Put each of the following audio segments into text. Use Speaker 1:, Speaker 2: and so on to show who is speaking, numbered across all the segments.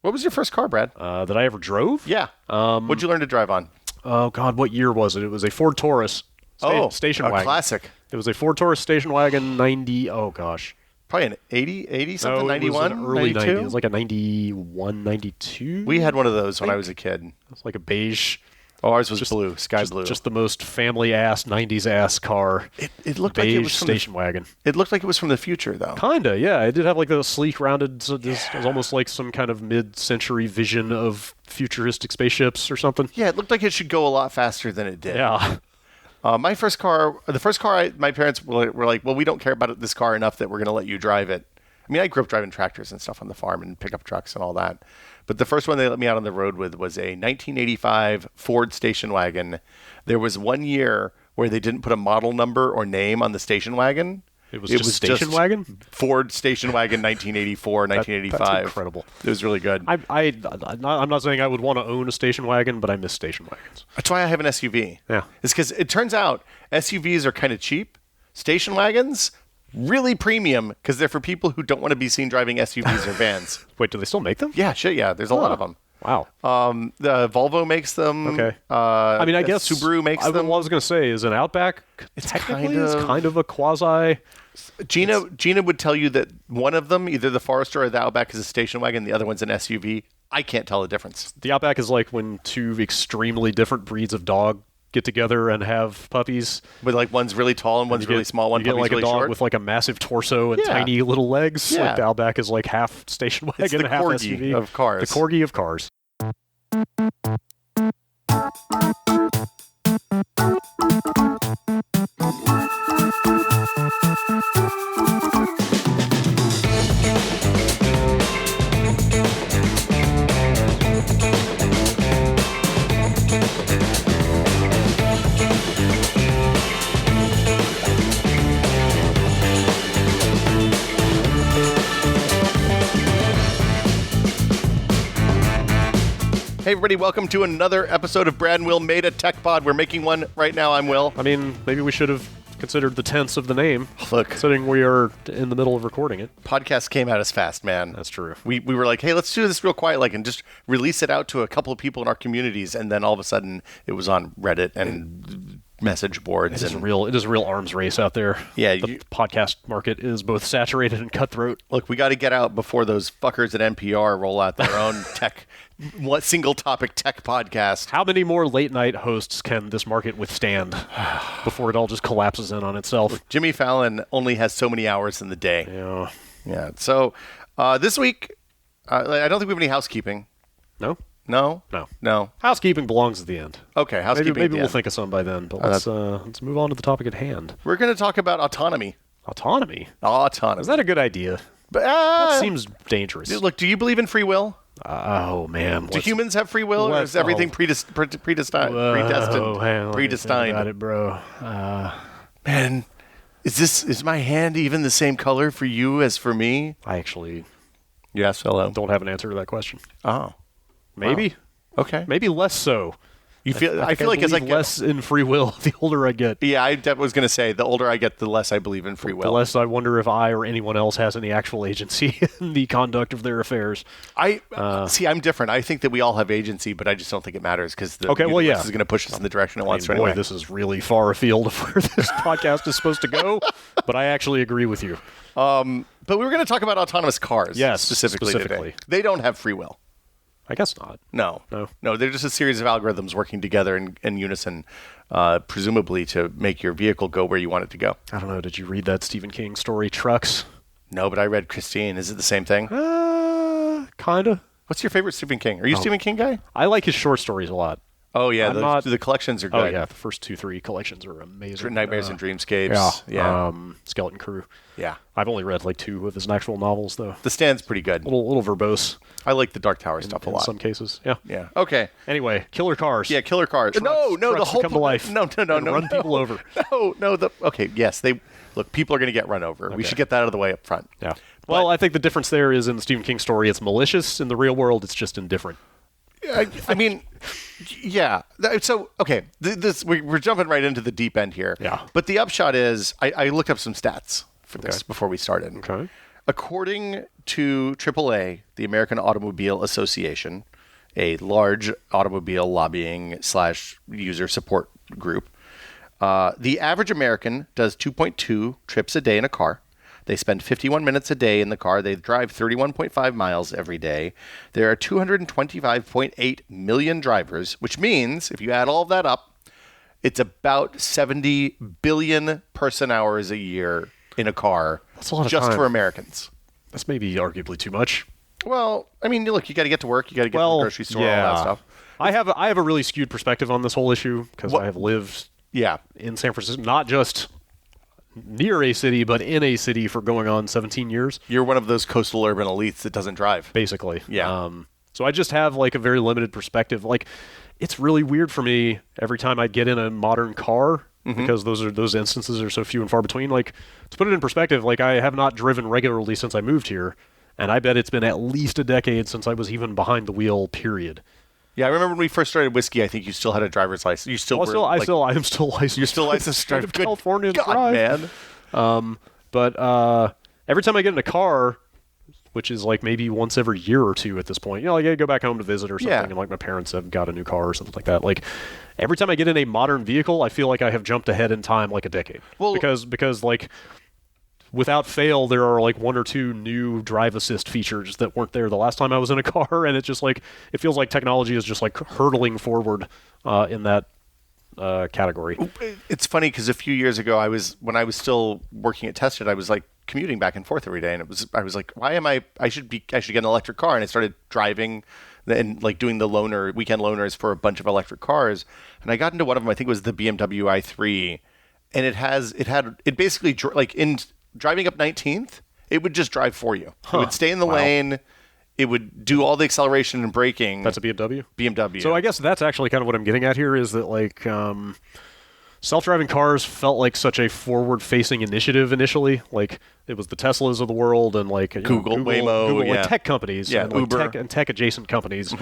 Speaker 1: What was your first car, Brad?
Speaker 2: That I ever drove?
Speaker 1: Yeah. What'd you learn to drive on?
Speaker 2: Oh, God, what year was it? It was a Ford Taurus station wagon.
Speaker 1: Classic.
Speaker 2: It was a Ford Taurus station wagon, 90, oh gosh.
Speaker 1: Probably an 80 something,
Speaker 2: No,
Speaker 1: 91,
Speaker 2: it was an early
Speaker 1: 92?
Speaker 2: 90s. It was like a 91, 92.
Speaker 1: We had one of those when I was a kid.
Speaker 2: It was like a beige.
Speaker 1: Oh, ours was blue, sky blue.
Speaker 2: Just the most family-ass, 90s-ass car.
Speaker 1: It looked
Speaker 2: beige
Speaker 1: like it was from
Speaker 2: station wagon.
Speaker 1: It looked like it was from the future, though.
Speaker 2: Kinda, yeah. It did have like the sleek, rounded. So it was almost like some kind of mid-century vision of futuristic spaceships or something.
Speaker 1: Yeah, it looked like it should go a lot faster than it did.
Speaker 2: Yeah.
Speaker 1: My first car, my parents were like, well, we don't care about this car enough that we're going to let you drive it. I mean, I grew up driving tractors and stuff on the farm and pickup trucks and all that. But the first one they let me out on the road with was a 1985 Ford station wagon. There was 1 year where they didn't put a model number or name on the station wagon.
Speaker 2: It was just station wagon?
Speaker 1: Ford station wagon 1984, 1985.
Speaker 2: That's incredible.
Speaker 1: It was really good.
Speaker 2: I'm not saying I would want to own a station wagon, but I miss station wagons.
Speaker 1: That's why I have an SUV.
Speaker 2: Yeah.
Speaker 1: It's because it turns out SUVs are kind of cheap. Station wagons, really premium because they're for people who don't want to be seen driving SUVs or vans.
Speaker 2: Wait, do they still make them?
Speaker 1: Yeah, shit, yeah. There's a lot of them.
Speaker 2: Wow.
Speaker 1: The Volvo makes them.
Speaker 2: Okay. I mean, I guess
Speaker 1: Subaru makes them.
Speaker 2: What I was going to say is an Outback.
Speaker 1: It's
Speaker 2: technically it's kind of a quasi.
Speaker 1: Gina would tell you that one of them, either the Forester or the Outback, is a station wagon. The other one's an SUV. I can't tell the difference.
Speaker 2: The Outback is like when two extremely different breeds of dog get together and have puppies.
Speaker 1: But like one's really tall and one's really small. One
Speaker 2: you get like
Speaker 1: really
Speaker 2: a dog
Speaker 1: short.
Speaker 2: with like a massive torso and tiny little legs.
Speaker 1: Yeah.
Speaker 2: Like the Outback is like half station wagon,
Speaker 1: it's the
Speaker 2: half
Speaker 1: Corgi
Speaker 2: SUV.
Speaker 1: of cars.
Speaker 2: The Corgi of Cars.
Speaker 1: Hey everybody, welcome to another episode of Brad and Will Made a Tech Pod. We're making one right now. I'm Will.
Speaker 2: I mean, maybe we should have considered the tense of the name.
Speaker 1: Look,
Speaker 2: considering we are in the middle of recording it.
Speaker 1: Podcasts came at us fast, man.
Speaker 2: That's true.
Speaker 1: We were like, hey, let's do this real quiet, and just release it out to a couple of people in our communities, and then all of a sudden it was on Reddit and message boards.
Speaker 2: It is a real arms race out there.
Speaker 1: Yeah,
Speaker 2: the podcast market is both saturated and cutthroat.
Speaker 1: Look, we got to get out before those fuckers at NPR roll out their own single topic tech podcast.
Speaker 2: How many more late night hosts can this market withstand before it all just collapses in on itself?
Speaker 1: Jimmy Fallon only has so many hours in the day. Yeah. So this week, I don't think we have any housekeeping.
Speaker 2: No. Housekeeping belongs at the end.
Speaker 1: Okay, housekeeping.
Speaker 2: Maybe we'll think of some by then. But let's move on to the topic at hand.
Speaker 1: We're going to talk about autonomy.
Speaker 2: Autonomy.
Speaker 1: Is
Speaker 2: that a good idea?
Speaker 1: But,
Speaker 2: that seems dangerous.
Speaker 1: Look, do you believe in free will?
Speaker 2: Oh man,
Speaker 1: do humans have free will, or is everything predestined? Predestined.
Speaker 2: Got it, bro.
Speaker 1: Man, is my hand even the same color for you as for me?
Speaker 2: I actually,
Speaker 1: yes, hello.
Speaker 2: Don't have an answer to that question.
Speaker 1: Oh,
Speaker 2: maybe.
Speaker 1: Wow. Okay,
Speaker 2: maybe less so.
Speaker 1: I feel like as I get
Speaker 2: less in free will, the older I get.
Speaker 1: Yeah, I was going to say the older I get, the less I believe in free will.
Speaker 2: The less I wonder if I or anyone else has any actual agency in the conduct of their affairs.
Speaker 1: I'm different. I think that we all have agency, but I just don't think it matters because the universe is going to push us in the direction it wants to anyway.
Speaker 2: Boy, this is really far afield of where this podcast is supposed to go, but I actually agree with you.
Speaker 1: But we were going to talk about autonomous cars.
Speaker 2: Yes,
Speaker 1: specifically today. They don't have free will.
Speaker 2: I guess not.
Speaker 1: No, they're just a series of algorithms working together in unison, presumably to make your vehicle go where you want it to go.
Speaker 2: I don't know. Did you read that Stephen King story, Trucks?
Speaker 1: No, but I read Christine. Is it the same thing?
Speaker 2: Kind of.
Speaker 1: What's your favorite Stephen King? Are you a Stephen King guy?
Speaker 2: I like his short stories a lot.
Speaker 1: Oh, yeah. The collections are good.
Speaker 2: Oh, yeah. The first 2-3 collections are amazing.
Speaker 1: Nightmares and Dreamscapes.
Speaker 2: Yeah. Skeleton Crew.
Speaker 1: Yeah.
Speaker 2: I've only read like 2 of his actual novels, though.
Speaker 1: The Stand's pretty good.
Speaker 2: A little verbose.
Speaker 1: I like the Dark Tower stuff a lot.
Speaker 2: In some cases, yeah.
Speaker 1: Yeah. Okay.
Speaker 2: Anyway, killer cars.
Speaker 1: Yeah, killer cars.
Speaker 2: Trucks,
Speaker 1: the whole
Speaker 2: come to life.
Speaker 1: No.
Speaker 2: Run people over.
Speaker 1: No. Okay. Yes. Look. People are going to get run over. Okay. We should get that out of the way up front.
Speaker 2: Yeah. Well, I think the difference there is in the Stephen King story, it's malicious. In the real world, it's just indifferent.
Speaker 1: I mean, yeah. So, okay, we're jumping right into the deep end here.
Speaker 2: Yeah.
Speaker 1: But the upshot is, I looked up some stats for this before we started.
Speaker 2: Okay.
Speaker 1: According to AAA, the American Automobile Association, a large automobile lobbying / user support group, the average American does 2.2 trips a day in a car. They spend 51 minutes a day in the car. They drive 31.5 miles every day. There are 225.8 million drivers, which means, if you add all of that up, it's about 70 billion person hours a year in a car.
Speaker 2: That's a lot of
Speaker 1: just
Speaker 2: time.
Speaker 1: for Americans.
Speaker 2: That's maybe arguably too much.
Speaker 1: Well, I mean, look, you got to get to work. You got to get to the grocery store, all that stuff.
Speaker 2: I have a really skewed perspective on this whole issue because I have lived in San Francisco, not just near a city, but in a city for going on 17 years.
Speaker 1: You're one of those coastal urban elites that doesn't drive.
Speaker 2: Basically.
Speaker 1: Yeah.
Speaker 2: So I just have like a very limited perspective. Like, it's really weird for me every time I get in a modern car because those instances are so few and far between. Like, to put it in perspective, like, I have not driven regularly since I moved here, and I bet it's been at least a decade since I was even behind the wheel, period.
Speaker 1: Yeah, I remember when we first started whiskey, I think you still had a driver's license. You still
Speaker 2: I am still licensed.
Speaker 1: You're still licensed to drive.
Speaker 2: California
Speaker 1: God,
Speaker 2: drive.
Speaker 1: man.
Speaker 2: But every time I get in a car, which is like maybe once every year or two at this point, you know, like I go back home to visit or something, and like my parents have got a new car or something like that. Like, every time I get in a modern vehicle, I feel like I have jumped ahead in time like a decade. Well, because like, without fail, there are like one or two new drive assist features that weren't there the last time I was in a car, and it's just like, it feels like technology is just like hurtling forward in that category.
Speaker 1: It's funny because a few years ago, when I was still working at Tested, I was like commuting back and forth every day, and I was like, why am I should get an electric car, and I started driving and like doing the weekend loaners for a bunch of electric cars, and I got into one of them. I think it was the BMW i3, and it basically like in driving up 19th, it would just drive for you. It would stay in the lane. It would do all the acceleration and braking.
Speaker 2: That's a BMW?
Speaker 1: BMW.
Speaker 2: So I guess that's actually kind of what I'm getting at here is that, like, self-driving cars felt like such a forward-facing initiative initially. Like, it was the Teslas of the world and, like,
Speaker 1: Google, Waymo,
Speaker 2: like tech companies and like
Speaker 1: Uber.
Speaker 2: tech-adjacent companies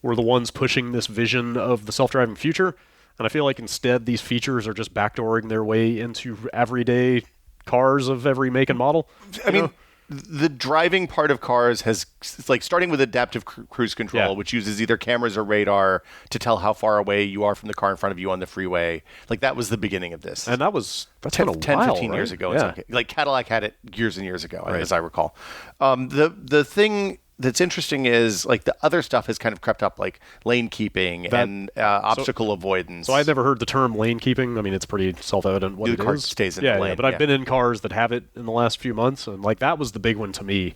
Speaker 2: were the ones pushing this vision of the self-driving future. And I feel like instead these features are just backdooring their way into everyday cars of every make and model.
Speaker 1: I mean, the driving part of cars it's like starting with adaptive cruise control, which uses either cameras or radar to tell how far away you are from the car in front of you on the freeway. Like, that was the beginning of this.
Speaker 2: And that's 10,
Speaker 1: 15
Speaker 2: right?
Speaker 1: years ago.
Speaker 2: Yeah.
Speaker 1: Like Cadillac had it years and years ago, as I recall. The thing that's interesting is, like, the other stuff has kind of crept up, like lane keeping and obstacle avoidance.
Speaker 2: So I'd never heard the term lane keeping. I mean, it's pretty self-evident what
Speaker 1: the
Speaker 2: it
Speaker 1: car
Speaker 2: is.
Speaker 1: stays in the lane.
Speaker 2: But I've been in cars that have it in the last few months, and like that was the big one to me.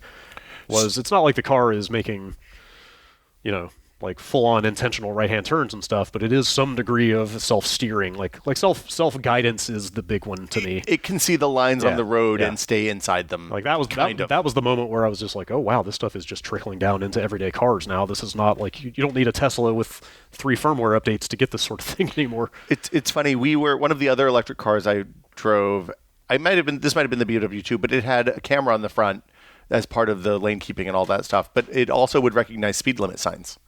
Speaker 2: It's not like the car is making, you know, like full-on intentional right-hand turns and stuff, but it is some degree of self-steering. Like self-guidance is the big one to me.
Speaker 1: It can see the lines on the road and stay inside them.
Speaker 2: Like that was the moment where I was just like, oh wow, this stuff is just trickling down into everyday cars now. This is not like you don't need a Tesla with 3 firmware updates to get this sort of thing anymore.
Speaker 1: It's funny. We were one of the other electric cars I drove. This might have been the BMW too, but it had a camera on the front as part of the lane keeping and all that stuff. But it also would recognize speed limit signs.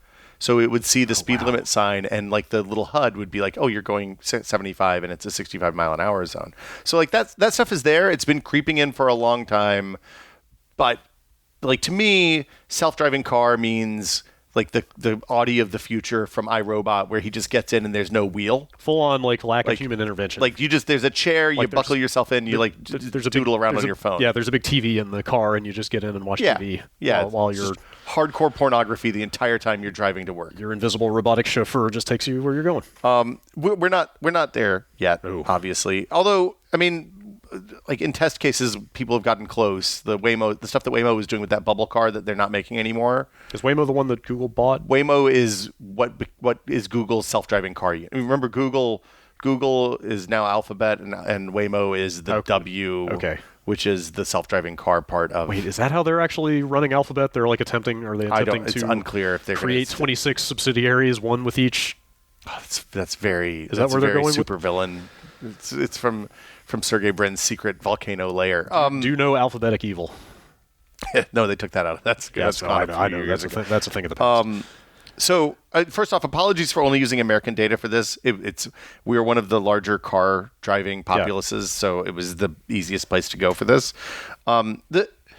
Speaker 1: So it would see the speed limit sign, and like the little HUD would be like, oh, you're going 75 and it's a 65 mile an hour zone. So like that stuff is there. It's been creeping in for a long time. But like, to me, self-driving car means like the Audi of the future from iRobot, where he just gets in and there's no wheel.
Speaker 2: Full on like lack of human intervention.
Speaker 1: Like there's a chair, you buckle yourself in, you there's a doodle around on your phone.
Speaker 2: Yeah, there's a big TV in the car, and you just get in and watch TV. While you're
Speaker 1: hardcore pornography the entire time you're driving to work.
Speaker 2: Your invisible robotic chauffeur just takes you where you're going.
Speaker 1: We're not there yet, obviously. Although, I mean, like in test cases, people have gotten close. The stuff that Waymo was doing with that bubble car that they're not making anymore.
Speaker 2: Is Waymo the one that Google bought?
Speaker 1: Waymo is what is Google's self-driving car. I mean, remember, Google is now Alphabet, and Waymo is the W.
Speaker 2: Okay.
Speaker 1: Which is the self-driving car part of.
Speaker 2: Wait, is that how they're actually running Alphabet? They're like attempting
Speaker 1: it's unclear if they're
Speaker 2: create 26 subsidiaries, one with each.
Speaker 1: That's very.
Speaker 2: Is that where they're going?
Speaker 1: Super villain. It's from Sergey Brin's secret volcano lair.
Speaker 2: Do you know alphabetic evil?
Speaker 1: No, they took that out. That's good.
Speaker 2: Yes, I know. That's a thing of the past.
Speaker 1: So, first off, apologies for only using American data for this. We are one of the larger car driving populaces, so it was the easiest place to go for this.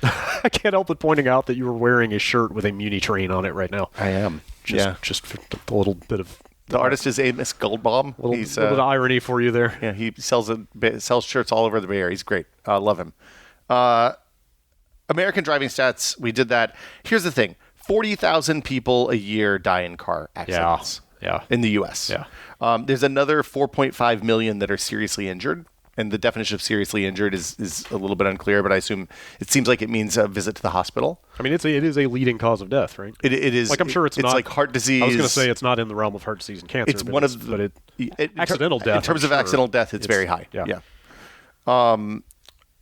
Speaker 2: I can't help but pointing out that you were wearing a shirt with a Muni train on it right now.
Speaker 1: I am.
Speaker 2: Just for a little bit of...
Speaker 1: The artist is Amos Goldbaum.
Speaker 2: A little bit of irony for you there.
Speaker 1: Yeah, he sells shirts all over the Bay Area. He's great. Love him. American driving stats, we did that. Here's the thing. 40,000 people a year die in car accidents in the U.S.
Speaker 2: Yeah.
Speaker 1: There's another 4.5 million that are seriously injured. And the definition of seriously injured is a little bit unclear, but I assume it seems like it means a visit to the hospital.
Speaker 2: I mean, it is a leading cause of death, right?
Speaker 1: It is.
Speaker 2: Like, I'm sure it's not.
Speaker 1: It's like heart disease.
Speaker 2: I was going to say it's not in the realm of heart disease and cancer.
Speaker 1: It's one of the...
Speaker 2: accidental death.
Speaker 1: In terms of accidental death, it's very high.
Speaker 2: Yeah.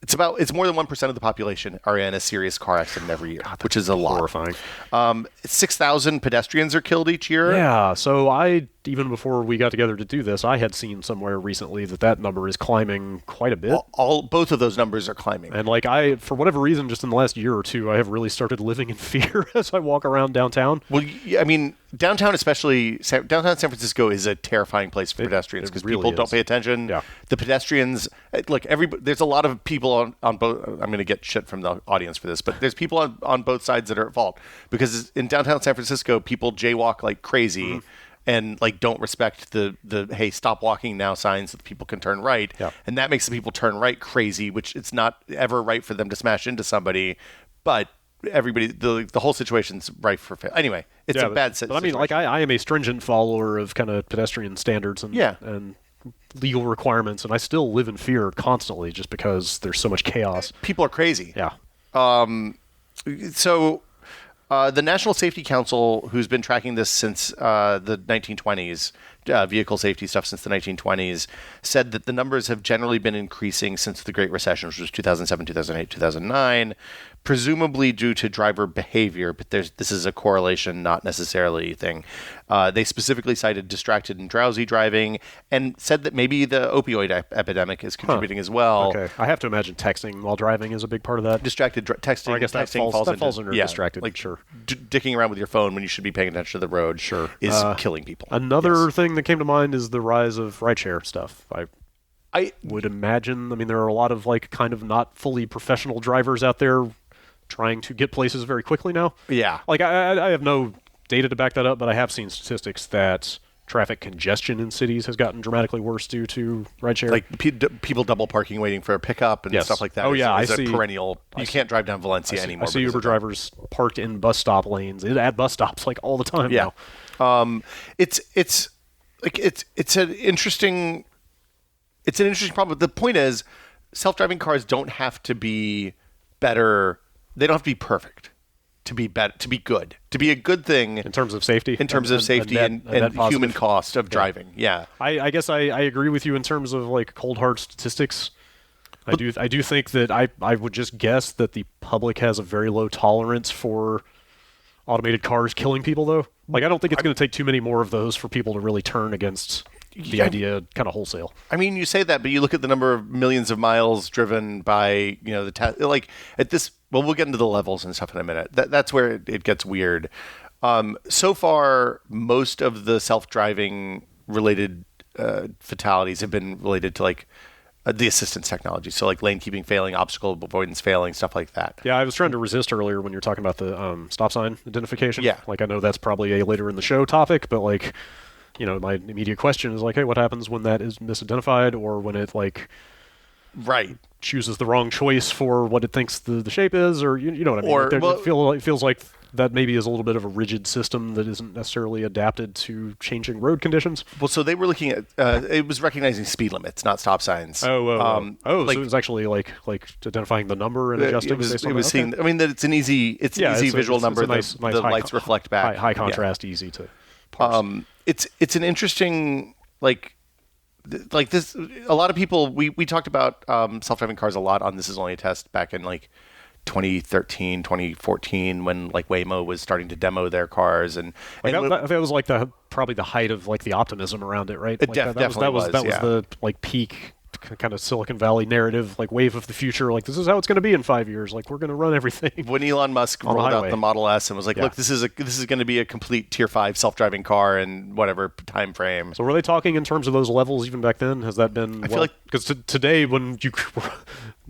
Speaker 1: It's more than 1% of the population are in a serious car accident every year, which is a lot.
Speaker 2: Horrifying.
Speaker 1: 6,000 pedestrians are killed each year.
Speaker 2: Yeah, so even before we got together to do this, I had seen somewhere recently that number is climbing quite a bit.
Speaker 1: Both of those numbers are climbing.
Speaker 2: And for whatever reason, just in the last year or two, I have really started living in fear as I walk around downtown.
Speaker 1: Well, I mean, downtown especially, downtown San Francisco is a terrifying place for pedestrians because people don't pay attention.
Speaker 2: Yeah.
Speaker 1: The pedestrians, look, there's a lot of people on both, I'm going to get shit from the audience for this, but there's people on both sides that are at fault because in downtown San Francisco, people jaywalk like crazy. Mm-hmm. And don't respect the hey, stop walking now signs so that people can turn right.
Speaker 2: Yeah.
Speaker 1: And that makes the people turn right crazy, which it's not ever right for them to smash into somebody. But everybody, the whole situation's rife for fail. Anyway, it's a bad situation.
Speaker 2: But I mean, I am a stringent follower of kind of pedestrian standards and legal requirements, and I still live in fear constantly just because there's so much chaos.
Speaker 1: People are crazy.
Speaker 2: Yeah.
Speaker 1: So the National Safety Council, who's been tracking this since the 1920s, vehicle safety stuff since the 1920s, said that the numbers have generally been increasing since the Great Recession, which was 2007, 2008, 2009, presumably due to driver behavior, but this is a correlation, not necessarily a thing. They specifically cited distracted and drowsy driving and said that maybe the opioid epidemic is contributing as well.
Speaker 2: Okay. I have to imagine texting while driving is a big part of that.
Speaker 1: Distracted texting.
Speaker 2: Or I guess
Speaker 1: texting
Speaker 2: that falls under distracted.
Speaker 1: Like
Speaker 2: sure.
Speaker 1: Dicking around with your phone when you should be paying attention to the road is killing people.
Speaker 2: Another thing that came to mind is the rise of rideshare stuff. I would imagine, there are a lot of kind of not fully professional drivers out there trying to get places very quickly now.
Speaker 1: Yeah.
Speaker 2: I have no data to back that up, but I have seen statistics that traffic congestion in cities has gotten dramatically worse due to rideshare.
Speaker 1: Like people double parking waiting for a pickup and stuff like that.
Speaker 2: Oh, yeah.
Speaker 1: I see. Perennial. You can't drive down Valencia anymore.
Speaker 2: I see Uber drivers parked in bus stop lanes at bus stops all the time now.
Speaker 1: It's an interesting problem. The point is, self-driving cars don't have to be better. They don't have to be perfect to be better, to be good, to be a good thing
Speaker 2: in terms of safety.
Speaker 1: In terms of safety and human cost of driving. Yeah.
Speaker 2: I guess I agree with you in terms of cold hard statistics. I do think that I would just guess that the public has a very low tolerance for automated cars killing people, though. I don't think it's going to take too many more of those for people to really turn against the idea kind of wholesale. I
Speaker 1: mean, you say that, but you look at the number of millions of miles driven by, at this, well, we'll get into the levels and stuff in a minute. That's where it gets weird. So far, most of the self-driving related fatalities have been related to the assistance technology. So lane keeping failing, obstacle avoidance failing, stuff like that.
Speaker 2: Yeah, I was trying to resist earlier when you were talking about the stop sign identification.
Speaker 1: Yeah.
Speaker 2: I know that's probably a later in the show topic, but my immediate question is hey, what happens when that is misidentified or when it
Speaker 1: right
Speaker 2: chooses the wrong choice for what it thinks the shape is, or you know what I mean? It feels like that maybe is a little bit of a rigid system that isn't necessarily adapted to changing road conditions.
Speaker 1: Well, so they were looking at it was recognizing speed limits, not stop signs.
Speaker 2: So it was actually like identifying the number and adjusting.
Speaker 1: It was seeing. I mean, that it's an easy visual number.
Speaker 2: Nice
Speaker 1: the lights reflect back.
Speaker 2: High contrast, easy to parse.
Speaker 1: It's an interesting this. A lot of people we talked about self-driving cars a lot on This Is Only a Test back in 2013, 2014 when Waymo was starting to demo their cars and
Speaker 2: that was probably the height of the optimism around it, right?
Speaker 1: Definitely was
Speaker 2: the peak kind of Silicon Valley narrative, wave of the future. This is how it's going to be in 5 years. We're going to run everything.
Speaker 1: When Elon Musk rolled out the Model S and was look, this is going to be a complete Tier 5 self-driving car in whatever time frame.
Speaker 2: So were they talking in terms of those levels even back then? Has that been?
Speaker 1: I feel
Speaker 2: because today when you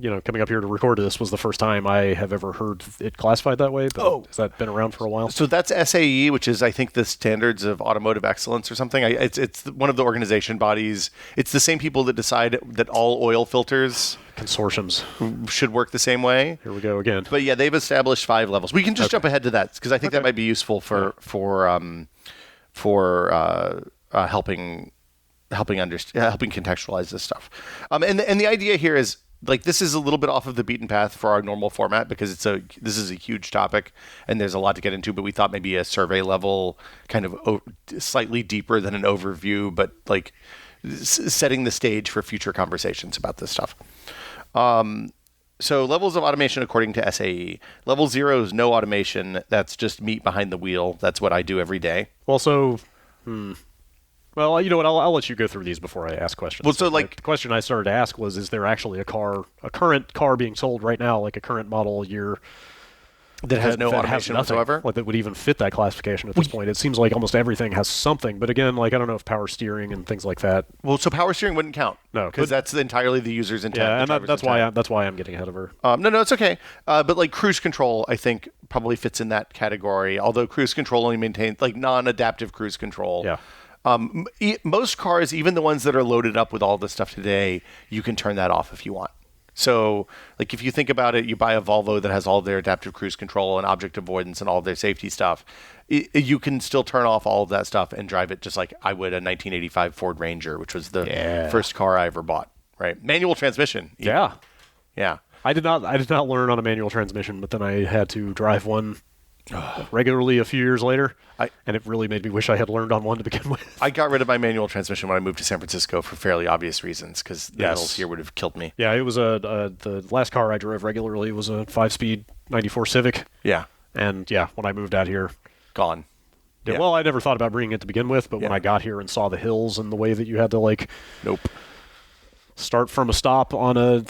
Speaker 2: coming up here to record this was the first time I have ever heard it classified that way. But has that been around for a while?
Speaker 1: So that's SAE, which is, I think, the Standards of Automotive Excellence or something. It's one of the organization bodies. It's the same people that decide that all oil filters
Speaker 2: consortiums
Speaker 1: should work the same way.
Speaker 2: Here we go again.
Speaker 1: But yeah, they've established 5 levels. We can just jump ahead to that because I think that might be useful for helping contextualize this stuff. And the idea here is, like, this is a little bit off of the beaten path for our normal format because this is a huge topic and there's a lot to get into, but we thought maybe a survey level, kind of slightly deeper than an overview, but like setting the stage for future conversations about this stuff. So levels of automation according to SAE. Level 0 is no automation. That's just meat behind the wheel. That's what I do every day.
Speaker 2: Well, so... Well, you know what? I'll let you go through these before I ask questions.
Speaker 1: Well, so like
Speaker 2: the question I started to ask was: is there actually a current car being sold right now, like a current model year
Speaker 1: that has no automation whatsoever,
Speaker 2: like that would even fit that classification at this point? It seems like almost everything has something, but again, like I don't know if power steering and things like that.
Speaker 1: Well, so power steering wouldn't count,
Speaker 2: no,
Speaker 1: because that's entirely the user's intent.
Speaker 2: Yeah, and that's why I'm getting ahead of her.
Speaker 1: No, it's okay. But like cruise control, I think probably fits in that category. Although cruise control only maintains like non-adaptive cruise control.
Speaker 2: Yeah.
Speaker 1: Most cars, even the ones that are loaded up with all this stuff today, you can turn that off if you want. So, like, if you think about it, you buy a Volvo that has all their adaptive cruise control and object avoidance and all of their safety stuff. You can still turn off all of that stuff and drive it just like I would a 1985 Ford Ranger, which was the first car I ever bought. Right, manual transmission.
Speaker 2: Yeah.
Speaker 1: I
Speaker 2: did not learn on a manual transmission, but then I had to drive one regularly a few years later, and it really made me wish I had learned on one to begin with.
Speaker 1: I got rid of my manual transmission when I moved to San Francisco for fairly obvious reasons, because the hills here would have killed me.
Speaker 2: Yeah, it was the last car I drove regularly was a 5-speed 94 Civic.
Speaker 1: Yeah.
Speaker 2: And when I moved out here,
Speaker 1: gone.
Speaker 2: Yeah. Well, I never thought about bringing it to begin with, but when I got here and saw the hills and the way that you had to start from a stop on a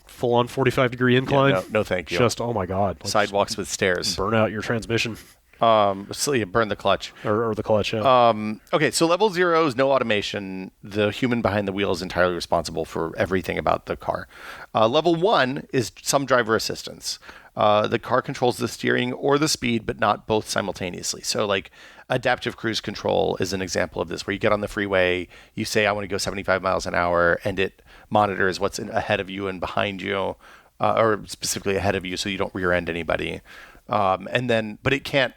Speaker 2: full-on 45-degree incline.
Speaker 1: Yeah, no, thank you.
Speaker 2: Just, oh my God.
Speaker 1: Sidewalks with stairs.
Speaker 2: Burn out your transmission.
Speaker 1: So you burn the clutch.
Speaker 2: Or the clutch, yeah.
Speaker 1: Okay, so level 0 is no automation. The human behind the wheel is entirely responsible for everything about the car. Level 1 is some driver assistance. The car controls the steering or the speed, but not both simultaneously. So, like, adaptive cruise control is an example of this, where you get on the freeway, you say, I want to go 75 miles an hour, and it monitors what's ahead of you and behind you, or specifically ahead of you, so you don't rear end anybody. But it can't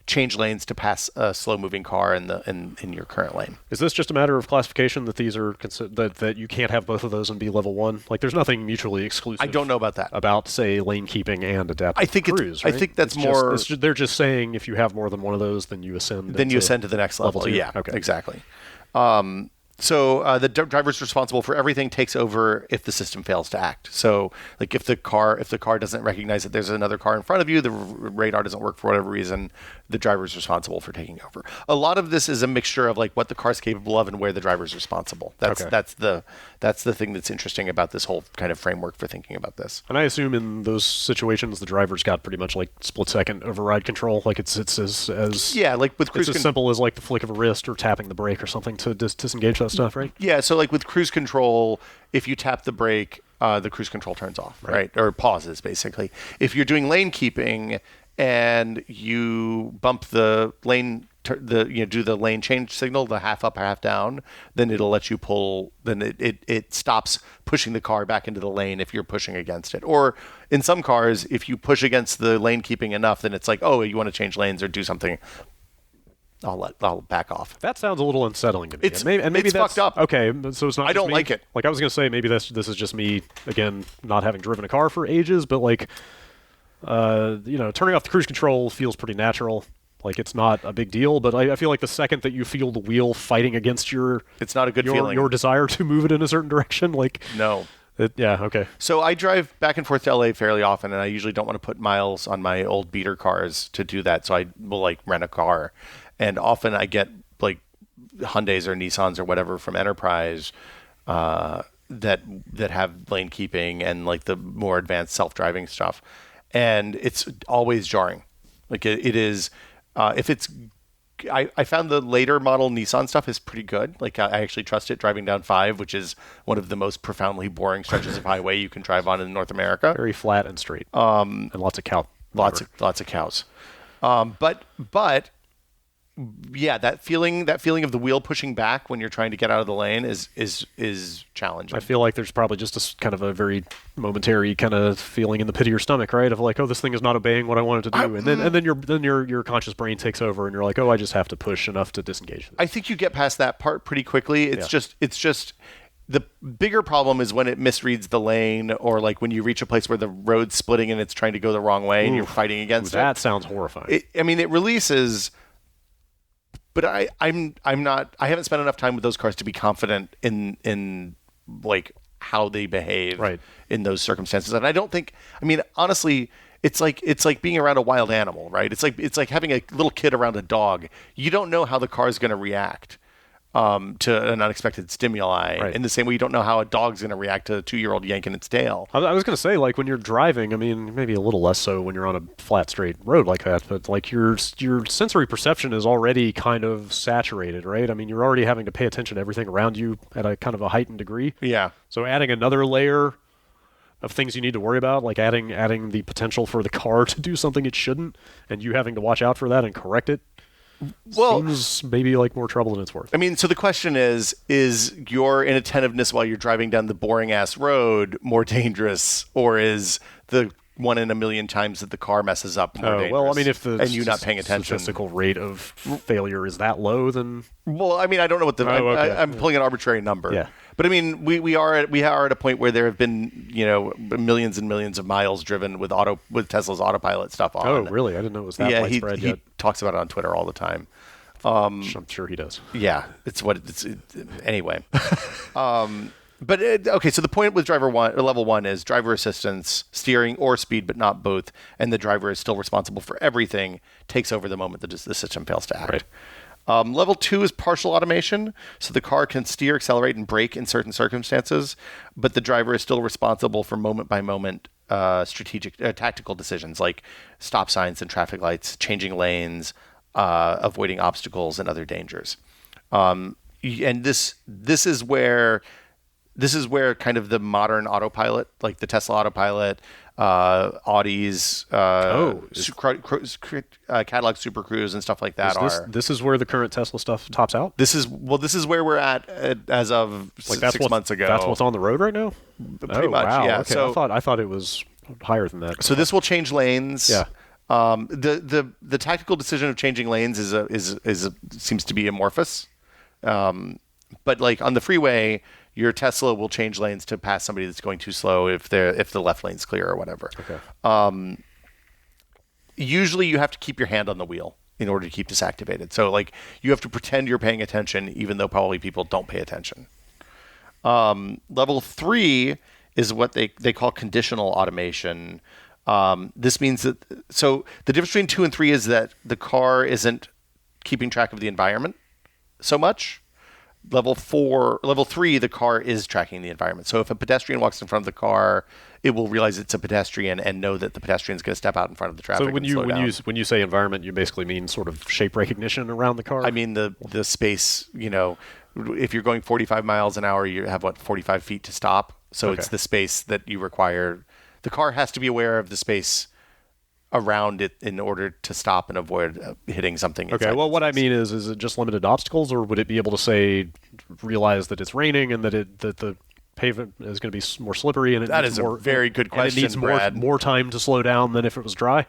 Speaker 1: change lanes to pass a slow-moving car in your current lane.
Speaker 2: Is this just a matter of classification that these are that you can't have both of those and be level 1? Like, there's nothing mutually exclusive.
Speaker 1: I don't know about that.
Speaker 2: About, say, lane keeping and adaptive cruise. Right?
Speaker 1: I think that's more.
Speaker 2: They're just saying if you have more than one of those, then you ascend.
Speaker 1: Then you ascend to the next level.
Speaker 2: 2.
Speaker 1: Yeah.
Speaker 2: Okay.
Speaker 1: Exactly. So the driver's responsible for everything, takes over if the system fails to act. So, like, if the car doesn't recognize that there's another car in front of you, the radar doesn't work for whatever reason, the driver's responsible for taking over. A lot of this is a mixture of what the car's capable of and where the driver's responsible. That's the thing that's interesting about this whole kind of framework for thinking about this.
Speaker 2: And I assume in those situations the driver's got pretty much split second override control. Like it's as
Speaker 1: with cruise
Speaker 2: it's as simple as the flick of a wrist or tapping the brake or something to disengage that stuff, right?
Speaker 1: Yeah, so with cruise control, if you tap the brake, the cruise control turns off, right? Or pauses, basically. If you're doing lane keeping and you bump the lane, do the lane change signal, the half up, half down, then it'll let you pull. Then it stops pushing the car back into the lane if you're pushing against it. Or in some cars, if you push against the lane keeping enough, then it's like, oh, you want to change lanes or do something. I'll back off.
Speaker 2: That sounds a little unsettling to me.
Speaker 1: Maybe
Speaker 2: that's
Speaker 1: fucked up.
Speaker 2: Okay, so it's not.
Speaker 1: I don't like it.
Speaker 2: Like I was gonna say, maybe this is just me again, not having driven a car for ages, but turning off the cruise control feels pretty natural. Like it's not a big deal, but I feel like the second that you feel the wheel fighting against
Speaker 1: it's not a good feeling.
Speaker 2: Your desire to move it in a certain direction,
Speaker 1: no.
Speaker 2: Okay.
Speaker 1: So I drive back and forth to LA fairly often, and I usually don't want to put miles on my old beater cars to do that. So I will rent a car. And often I get Hyundais or Nissans or whatever from Enterprise that have lane keeping and the more advanced self-driving stuff, and it's always jarring. It is if it's I found the later model Nissan stuff is pretty good. Like I actually trust it driving down 5, which is one of the most profoundly boring stretches of highway you can drive on in North America.
Speaker 2: Very flat and straight. And lots of cow.
Speaker 1: Lots of cows. But yeah, that feeling of the wheel pushing back when you're trying to get out of the lane is challenging.
Speaker 2: I feel like there's probably just kind of a very momentary kind of feeling in the pit of your stomach, right? Of like, oh, this thing is not obeying what I wanted to do, and then your conscious brain takes over, and you're like, oh, I just have to push enough to disengage.
Speaker 1: I think you get past that part pretty quickly. It's just the bigger problem is when it misreads the lane, or like when you reach a place where the road's splitting and it's trying to go the wrong way and you're fighting against it.
Speaker 2: That sounds horrifying.
Speaker 1: It releases. But I haven't spent enough time with those cars to be confident in like how they behave in those circumstances. And I don't think, honestly, it's like being around a wild animal, right? It's like having a little kid around a dog. You don't know how the car is going to react to an unexpected stimuli. In the same way you don't know how a dog's going to react to a 2-year-old yanking its tail.
Speaker 2: I was going to say, like, when you're driving, maybe a little less so when you're on a flat, straight road like that, but like your sensory perception is already kind of saturated, right? You're already having to pay attention to everything around you at a kind of a heightened degree.
Speaker 1: Yeah.
Speaker 2: So adding another layer of things you need to worry about, like adding the potential for the car to do something it shouldn't, and you having to watch out for that and correct it, seems maybe like more trouble than it's worth.
Speaker 1: So the question is your inattentiveness while you're driving down the boring ass road more dangerous, or is the 1 in a million times that the car messes up more dangerous?
Speaker 2: Well, if the
Speaker 1: and you not paying attention,
Speaker 2: statistical rate of failure is that low, then
Speaker 1: I don't know what I'm pulling an arbitrary number.
Speaker 2: Yeah.
Speaker 1: But we are at a point where there have been millions and millions of miles driven with Tesla's autopilot stuff on.
Speaker 2: Oh, really? I didn't know it was that widespread yet.
Speaker 1: He talks about it on Twitter all the time.
Speaker 2: I'm sure he does.
Speaker 1: Yeah, anyway. But okay, so the point with level 1 is driver assistance, steering or speed, but not both, and the driver is still responsible for everything. Takes over the moment that the system fails to act.
Speaker 2: Right.
Speaker 1: Level 2 is partial automation, so the car can steer, accelerate, and brake in certain circumstances, but the driver is still responsible for moment-by-moment strategic, tactical decisions like stop signs and traffic lights, changing lanes, avoiding obstacles and other dangers. And this is where kind of the modern autopilot, like the Tesla autopilot, Audi's, Cadillac Super Cruise and stuff like that
Speaker 2: This is where the current Tesla stuff tops out?
Speaker 1: This is where we're at as of like 6 months ago.
Speaker 2: That's what's on the road right now?
Speaker 1: Pretty much,
Speaker 2: wow.
Speaker 1: yeah.
Speaker 2: Okay.
Speaker 1: So
Speaker 2: I thought it was higher than that.
Speaker 1: So this will change lanes.
Speaker 2: Yeah.
Speaker 1: The tactical decision of changing lanes seems to be amorphous. But like on the freeway, your Tesla will change lanes to pass somebody that's going too slow if the left lane's clear or whatever.
Speaker 2: Okay.
Speaker 1: Usually you have to keep your hand on the wheel in order to keep this activated. So like you have to pretend you're paying attention even though probably people don't pay attention. Level 3 is what they call conditional automation. This means that the difference between 2 and 3 is that the car isn't keeping track of the environment so much. Level 3, the car is tracking the environment. So if a pedestrian walks in front of the car, it will realize it's a pedestrian and know that the pedestrian is going to step out in front of the traffic.
Speaker 2: So when you say environment, you basically mean sort of shape recognition around the car?
Speaker 1: I mean the space. If you're going 45 miles an hour, you have 45 feet to stop. So It's the space that you require. The car has to be aware of the space around it in order to stop and avoid hitting something.
Speaker 2: Okay, well, what I mean is it just limited to obstacles, or would it be able to realize that it's raining and that the pavement is going to be more slippery? And
Speaker 1: that is a very good question.
Speaker 2: And it needs more time to slow down than if it was dry.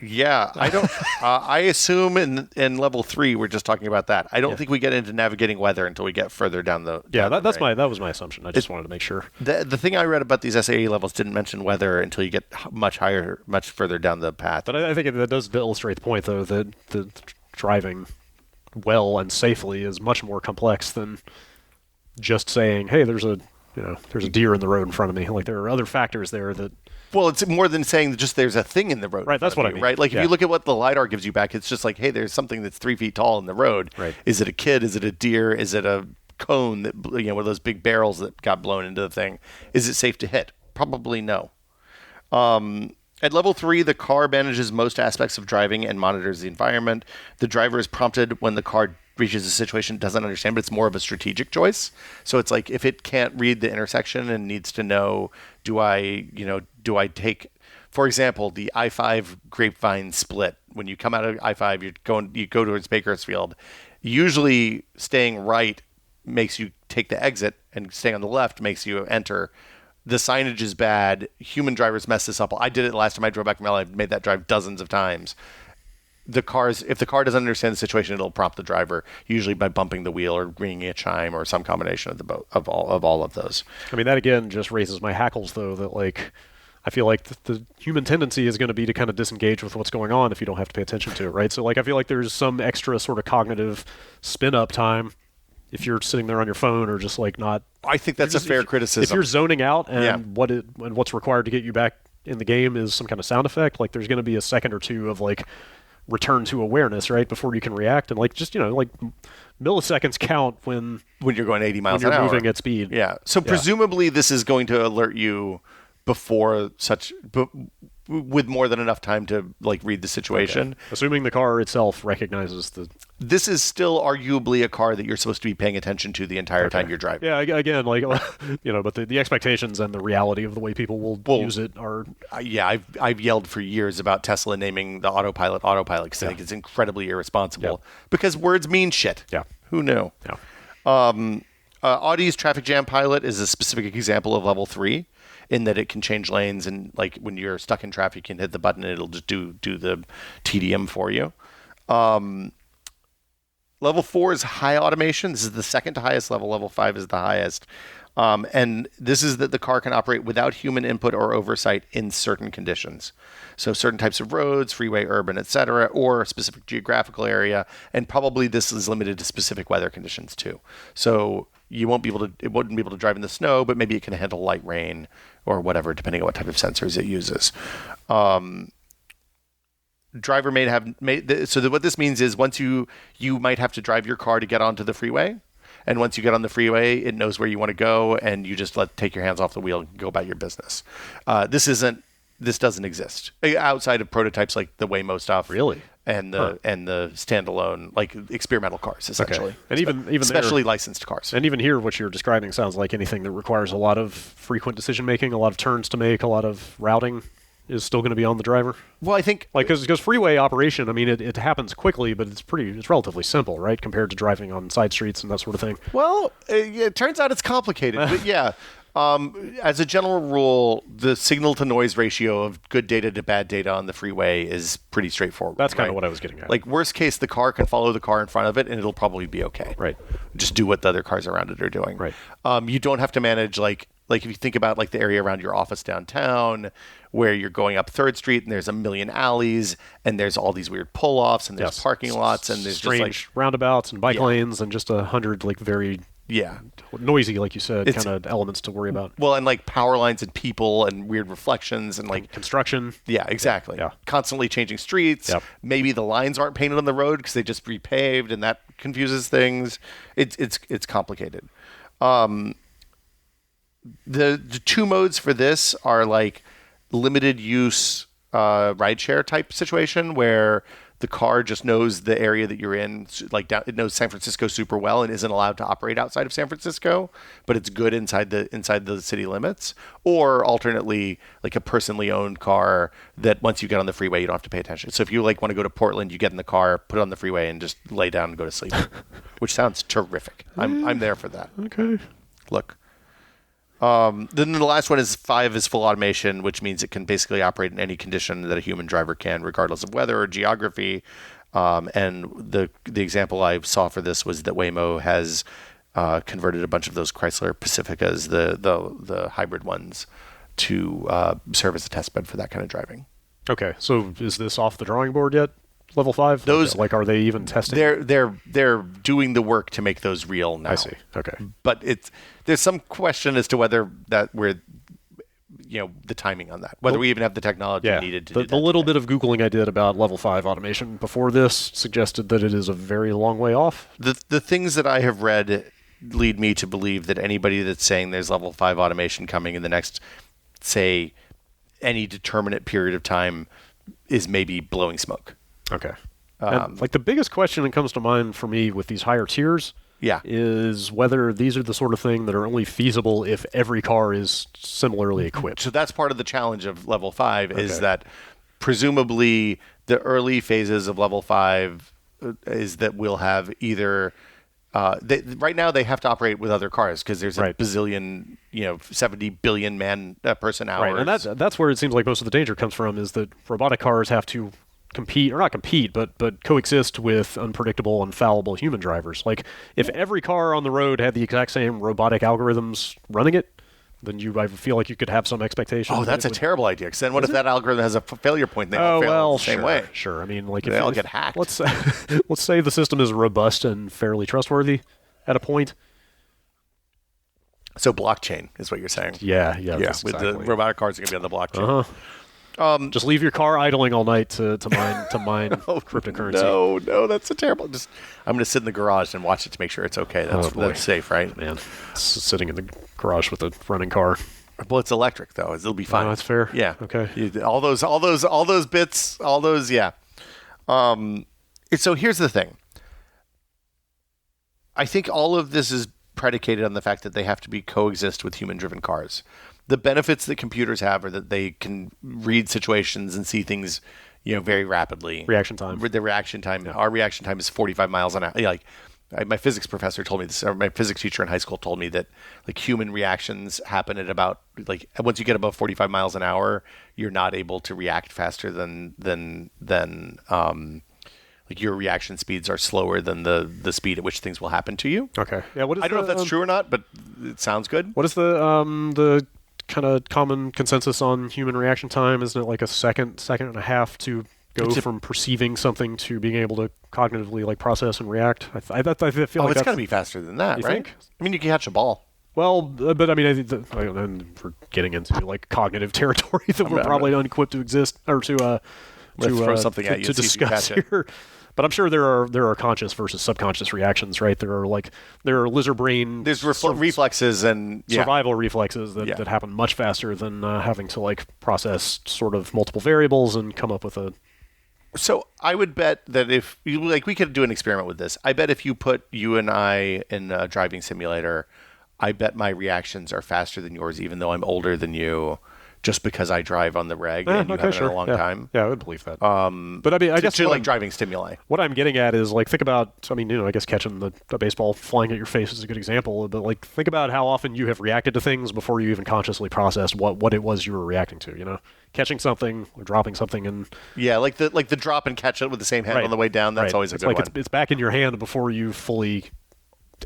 Speaker 1: Yeah, I don't. I assume in level 3 we're just talking about that. I don't think we get into navigating weather until we get further down the.
Speaker 2: That was my assumption. I just wanted to make sure.
Speaker 1: The thing I read about these SAE levels didn't mention weather until you get much further down the path.
Speaker 2: But I think that does illustrate the point, though, that the driving well and safely is much more complex than just saying, "Hey, there's a deer in the road in front of me." Like there are other factors there that.
Speaker 1: Well, it's more than saying just there's a thing in the road.
Speaker 2: Right, that's what I mean.
Speaker 1: Right, like if you look at what the LiDAR gives you back, it's just like, hey, there's something that's 3 feet tall in the road.
Speaker 2: Right.
Speaker 1: Is it a kid? Is it a deer? Is it a cone that one of those big barrels that got blown into the thing? Is it safe to hit? Probably no. At level 3, the car manages most aspects of driving and monitors the environment. The driver is prompted when the car reaches a situation it doesn't understand, but it's more of a strategic choice. So it's like if it can't read the intersection and needs to know, do I take, for example, the I-5 Grapevine split. When you come out of I-5, you go towards Bakersfield. Usually staying right makes you take the exit, and staying on the left makes you enter. The signage is bad. Human drivers mess this up. I did it last time I drove back from LA. I've made that drive dozens of times. If the car doesn't understand the situation, it'll prompt the driver, usually by bumping the wheel or ringing a chime or some combination of all of those.
Speaker 2: I mean, that again just raises my hackles, though, that like I feel like the human tendency is going to be to kind of disengage with what's going on if you don't have to pay attention to it, right? So like I feel like there's some extra sort of cognitive spin up time if you're sitting there on your phone or just like not.
Speaker 1: I think that's a fair criticism.
Speaker 2: If you're zoning out and what's required to get you back in the game is some kind of sound effect, like there's going to be a second or two of like return to awareness, right, before you can react, and like just like milliseconds count when
Speaker 1: you're going 80 miles
Speaker 2: an hour,
Speaker 1: moving
Speaker 2: at speed.
Speaker 1: Yeah. So presumably this is going to alert you before with more than enough time to like read the situation.
Speaker 2: Okay. Assuming the car itself recognizes the.
Speaker 1: This is still arguably a car that you're supposed to be paying attention to the entire time you're driving.
Speaker 2: Yeah, again, like but the expectations and the reality of the way people will use it are.
Speaker 1: I've yelled for years about Tesla naming the autopilot because I think it's incredibly irresponsible because words mean shit.
Speaker 2: Yeah,
Speaker 1: who knew?
Speaker 2: Yeah.
Speaker 1: Audi's traffic jam pilot is a specific example of level 3. In that it can change lanes, and like when you're stuck in traffic, you can hit the button and it'll just do the TDM for you. Level 4 is high automation. This is the second to highest level. Level 5 is the highest. And this is that the car can operate without human input or oversight in certain conditions. So certain types of roads, freeway, urban, etc., or a specific geographical area. And probably this is limited to specific weather conditions too. So it wouldn't be able to drive in the snow, but maybe it can handle light rain or whatever, depending on what type of sensors it uses. Driver what this means is once you might have to drive your car to get onto the freeway, and once you get on the freeway, it knows where you want to go, and you just take your hands off the wheel and go about your business. This doesn't exist outside of prototypes like the Waymo stuff.
Speaker 2: Really?
Speaker 1: And the standalone, like experimental cars, essentially.
Speaker 2: Okay. And even
Speaker 1: specially licensed cars.
Speaker 2: And even here, what you're describing sounds like anything that requires a lot of frequent decision making, a lot of turns to make, a lot of routing is still going to be on the driver.
Speaker 1: Well, I think
Speaker 2: because freeway operation, I mean, it happens quickly, but it's relatively simple, right, compared to driving on side streets and that sort of thing.
Speaker 1: Well, it turns out it's complicated, but yeah. As a general rule, the signal to noise ratio of good data to bad data on the freeway is pretty straightforward.
Speaker 2: That's kind of what I was getting at.
Speaker 1: Like worst case, the car can follow the car in front of it, and it'll probably be okay.
Speaker 2: Right.
Speaker 1: Just do what the other cars around it are doing.
Speaker 2: Right.
Speaker 1: You don't have to manage like if you think about like the area around your office downtown, where you're going up 3rd Street and there's a million alleys and there's all these weird pull-offs and there's parking lots and there's
Speaker 2: strange
Speaker 1: just like
Speaker 2: roundabouts and bike lanes and just 100 like very noisy, like you said, kind of elements to worry about.
Speaker 1: Well, and like power lines and people and weird reflections and like
Speaker 2: construction.
Speaker 1: Yeah, exactly.
Speaker 2: Yeah.
Speaker 1: Constantly changing streets.
Speaker 2: Yep.
Speaker 1: Maybe the lines aren't painted on the road because they just repaved, and that confuses things. It's complicated. The two modes for this are like limited use rideshare type situation where the car just knows the area that you're in, like it knows San Francisco super well and isn't allowed to operate outside of San Francisco, but it's good inside the city limits. Or alternately, like a personally owned car that once you get on the freeway, you don't have to pay attention. So if you like want to go to Portland, you get in the car, put it on the freeway, and just lay down and go to sleep, which sounds terrific. I'm there for that.
Speaker 2: Okay.
Speaker 1: Look. Then the last one is 5 is full automation, which means it can basically operate in any condition that a human driver can, regardless of weather or geography. And the example I saw for this was that Waymo has converted a bunch of those Chrysler Pacificas, the hybrid ones, to serve as a test bed for that kind of driving.
Speaker 2: Okay, so is this off the drawing board yet? Level 5?
Speaker 1: Those
Speaker 2: are they even testing?
Speaker 1: They're doing the work to make those real now.
Speaker 2: I see. Okay.
Speaker 1: But there's some question as to whether the timing on that, whether we even have the technology needed to do that.
Speaker 2: The little bit of Googling I did about level 5 automation before this suggested that it is a very long way off.
Speaker 1: The things that I have read lead me to believe that anybody that's saying there's level 5 automation coming in the next, say, any determinate period of time is maybe blowing smoke.
Speaker 2: Okay. And, like, the biggest question that comes to mind for me with these higher tiers is whether these are the sort of thing that are only feasible if every car is similarly equipped.
Speaker 1: So that's part of the challenge of level 5 is that presumably the early phases of level 5 is that we'll have either right now they have to operate with other cars because there's a bazillion, 70 billion person hours.
Speaker 2: Right, and that's where it seems like most of the danger comes from, is that robotic cars have to compete, or not compete, but coexist with unpredictable and fallible human drivers. Like, if every car on the road had the exact same robotic algorithms running it, then I feel like you could have some expectation.
Speaker 1: Oh, that's a terrible idea. Because then what if that algorithm has a failure point? And they all fail the same way.
Speaker 2: Sure. I mean, like,
Speaker 1: they all get hacked.
Speaker 2: Let's say the system is robust and fairly trustworthy at a point.
Speaker 1: So blockchain is what you're saying.
Speaker 2: Yeah.
Speaker 1: With
Speaker 2: exactly.
Speaker 1: the robotic cars are going to be on the blockchain.
Speaker 2: Just leave your car idling all night to mine cryptocurrency.
Speaker 1: No, that's a terrible. I'm going to sit in the garage and watch it to make sure it's okay. That's safe, right?
Speaker 2: Man, sitting in the garage with a running car.
Speaker 1: Well, it's electric though. It'll be fine.
Speaker 2: Oh, that's fair.
Speaker 1: Yeah.
Speaker 2: Okay.
Speaker 1: All those bits. Yeah. So here's the thing. I think all of this is predicated on the fact that they have to coexist with human-driven cars. The benefits that computers have are that they can read situations and see things, very rapidly.
Speaker 2: Reaction time.
Speaker 1: The reaction time. Yeah. Our reaction time is 45 miles an hour. My physics professor told me this, or my physics teacher in high school told me that human reactions happen at about once you get above 45 miles an hour, you're not able to react faster than your reaction speeds are slower than the speed at which things will happen to you.
Speaker 2: Okay. Yeah.
Speaker 1: I don't know if that's true or not, but it sounds good.
Speaker 2: What is the kind of common consensus on human reaction time? Isn't it like a second and a half to go from perceiving something to being able to cognitively process and react? I feel like
Speaker 1: it's got to be faster than that, right?
Speaker 2: Think?
Speaker 1: I mean, you can catch a ball.
Speaker 2: Well, but I mean, I think and we're getting into cognitive territory that we're probably unequipped to exist or to
Speaker 1: throw something at you
Speaker 2: to discuss here. But I'm sure there are conscious versus subconscious reactions, right? There are lizard brain.
Speaker 1: There's reflexes and
Speaker 2: survival reflexes that happen much faster than having to process sort of multiple variables and come up with a.
Speaker 1: So I would bet that if you we could do an experiment with this. I bet if you put you and I in a driving simulator, I bet my reactions are faster than yours, even though I'm older than you. Just because I drive on the reg and you haven't in a long time.
Speaker 2: Yeah, I would believe that. But I mean, I guess
Speaker 1: driving stimuli.
Speaker 2: What I'm getting at is think about. I mean, I guess catching the baseball flying at your face is a good example. But think about how often you have reacted to things before you even consciously processed what it was you were reacting to. Catching something or dropping something and
Speaker 1: like the drop and catch it with the same hand on the way down. That's always a good one.
Speaker 2: It's back in your hand before you fully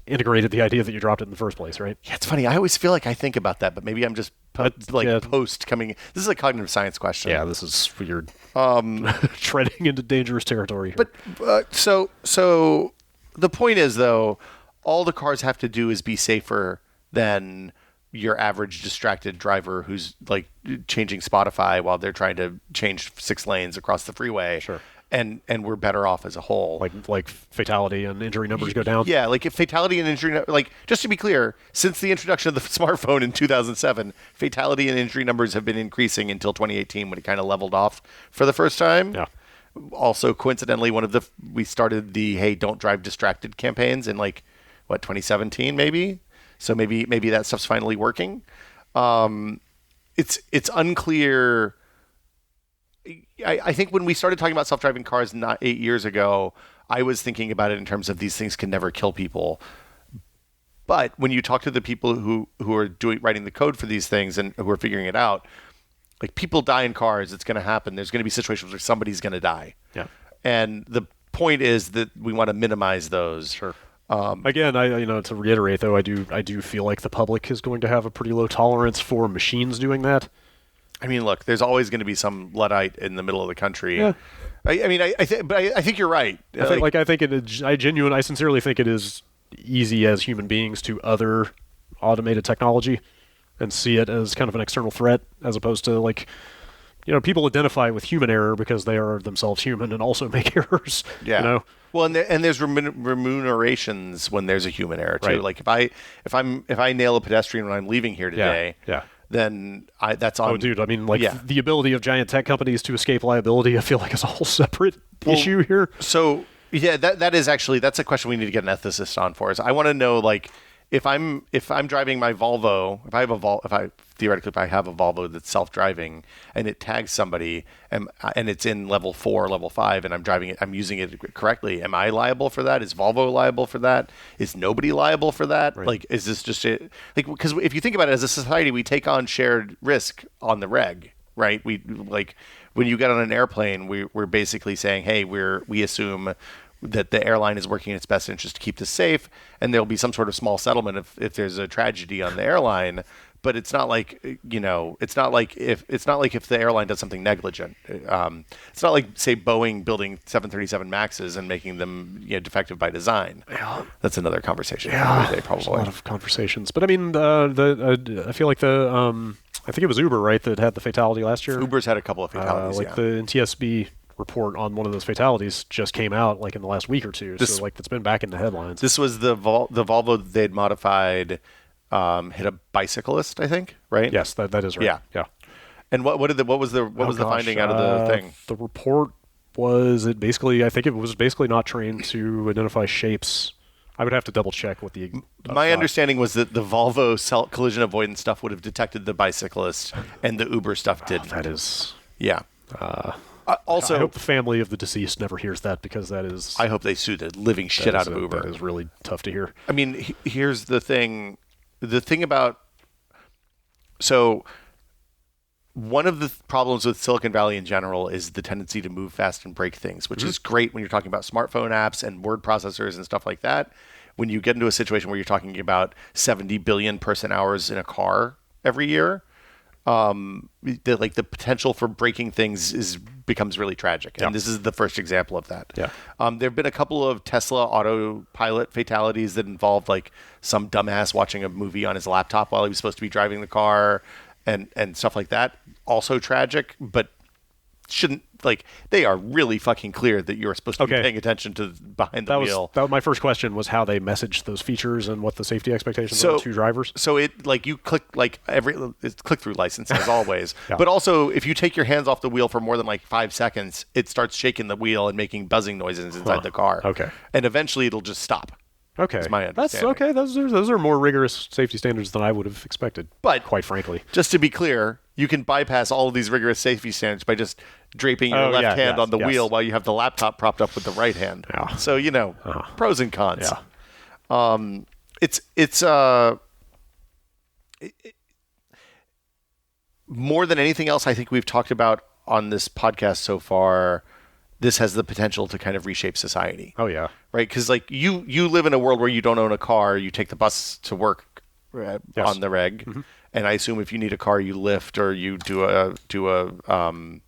Speaker 2: integrated the idea that you dropped it in the first place, right?
Speaker 1: Yeah, it's funny. I always feel like I think about that, but maybe I'm just post coming. This is a cognitive science question.
Speaker 2: Yeah, this is weird. Treading into dangerous territory here.
Speaker 1: But so the point is, though, all the cars have to do is be safer than your average distracted driver who's changing Spotify while they're trying to change 6 lanes across the freeway.
Speaker 2: Sure.
Speaker 1: And we're better off as a whole.
Speaker 2: Like fatality and injury numbers go down?
Speaker 1: Yeah, if fatality and injury... just to be clear, since the introduction of the smartphone in 2007, fatality and injury numbers have been increasing until 2018 when it kind of leveled off for the first time.
Speaker 2: Yeah.
Speaker 1: Also, coincidentally, we started the Hey, Don't Drive Distracted campaigns in 2017 maybe? So maybe that stuff's finally working. It's unclear... I think when we started talking about self-driving cars not 8 years ago, I was thinking about it in terms of these things can never kill people. But when you talk to the people who are writing the code for these things and who are figuring it out, people die in cars, it's going to happen. There's going to be situations where somebody's going to die.
Speaker 2: Yeah.
Speaker 1: And the point is that we want to minimize those.
Speaker 2: Sure. Again, to reiterate though, I do feel like the public is going to have a pretty low tolerance for machines doing that.
Speaker 1: I mean, look, there's always going to be some Luddite in the middle of the country.
Speaker 2: Yeah.
Speaker 1: I think you're right.
Speaker 2: I sincerely think it is easy as human beings to other automated technology and see it as kind of an external threat, as opposed to people identify with human error because they are themselves human and also make errors.
Speaker 1: Yeah. Well, and there's remunerations when there's a human error too.
Speaker 2: Right.
Speaker 1: If I nail a pedestrian when I'm leaving here today.
Speaker 2: Yeah.
Speaker 1: then that's on.
Speaker 2: Oh, dude, I mean, like,
Speaker 1: Yeah.
Speaker 2: the ability of giant tech companies to escape liability, I feel like is a whole separate issue here.
Speaker 1: So yeah, that's a question we need to get an ethicist on for us. I want to know, like, if I'm driving my Volvo, if I have a Volvo that's self-driving and it tags somebody and it's in level 4, level 5, and I'm using it correctly, am I liable for that? Is Volvo liable for that? Is nobody liable for that?
Speaker 2: Right.
Speaker 1: Like, is this just it? Like, because if you think about it, as a society, we take on shared risk on the reg, right? We, like, when you get on an airplane, we're basically saying, hey, we assume that the airline is working in its best interest to keep this safe, and there'll be some sort of small settlement if there's a tragedy on the airline. But it's not like, it's not like if the airline does something negligent. It's not like, say, Boeing building 737 Maxes and making them defective by design.
Speaker 2: Yeah.
Speaker 1: That's another conversation.
Speaker 2: Yeah,
Speaker 1: Day, probably.
Speaker 2: there's a lot of conversations. But I mean, I feel like I think it was Uber, right, that had the fatality last year.
Speaker 1: Uber's had a couple of fatalities.
Speaker 2: The NTSB report on one of those fatalities just came out like in the last week or two. So like, it's been back in the headlines.
Speaker 1: This was the Volvo that they'd modified, hit a bicyclist, I think, right?
Speaker 2: Yes, that is right.
Speaker 1: Yeah. And what was the finding out of the thing?
Speaker 2: The report was I think it was basically not trained to identify shapes. I would have to double check what the.
Speaker 1: My understanding was that the Volvo collision avoidance stuff would have detected the bicyclist, and the Uber stuff didn't.
Speaker 2: That is.
Speaker 1: Yeah. Also,
Speaker 2: I hope the family of the deceased never hears that, because that is.
Speaker 1: I hope they sue the living shit out of Uber.
Speaker 2: That is really tough to hear.
Speaker 1: I mean, here's the thing. The thing about. So, one of the problems with Silicon Valley in general is the tendency to move fast and break things, which is great when you're talking about smartphone apps and word processors and stuff like that. When you get into a situation where you're talking about 70 billion person hours in a car every year, the potential for breaking things becomes really tragic. And this is the first example of that.
Speaker 2: Yeah.
Speaker 1: There have been a couple of Tesla autopilot fatalities that involved, like, some dumbass watching a movie on his laptop while he was supposed to be driving the car and stuff like that. Also tragic, but shouldn't, like, they are really fucking clear that you're supposed to be paying attention to behind the wheel.
Speaker 2: That was my first question, was how they messaged those features and what the safety expectations are to drivers.
Speaker 1: So it, like, you click, like, it's click-through license as always. But also, if you take your hands off the wheel for more than like 5 seconds, it starts shaking the wheel and making buzzing noises inside the car.
Speaker 2: Okay.
Speaker 1: And eventually it'll just stop.
Speaker 2: Okay.
Speaker 1: That's my understanding.
Speaker 2: That's okay. Those are more rigorous safety standards than I would have expected.
Speaker 1: But
Speaker 2: quite frankly,
Speaker 1: just to be clear, you can bypass all of these rigorous safety standards by just draping your left hand on the wheel while you have the laptop propped up with the right hand.
Speaker 2: Yeah.
Speaker 1: So, pros and cons.
Speaker 2: Yeah.
Speaker 1: It's more than anything else I think we've talked about on this podcast so far, this has the potential to kind of reshape society.
Speaker 2: Oh, yeah.
Speaker 1: Right? Because, like, you live in a world where you don't own a car. You take the bus to work on the reg. Mm-hmm. And I assume if you need a car, you Lyft or you do a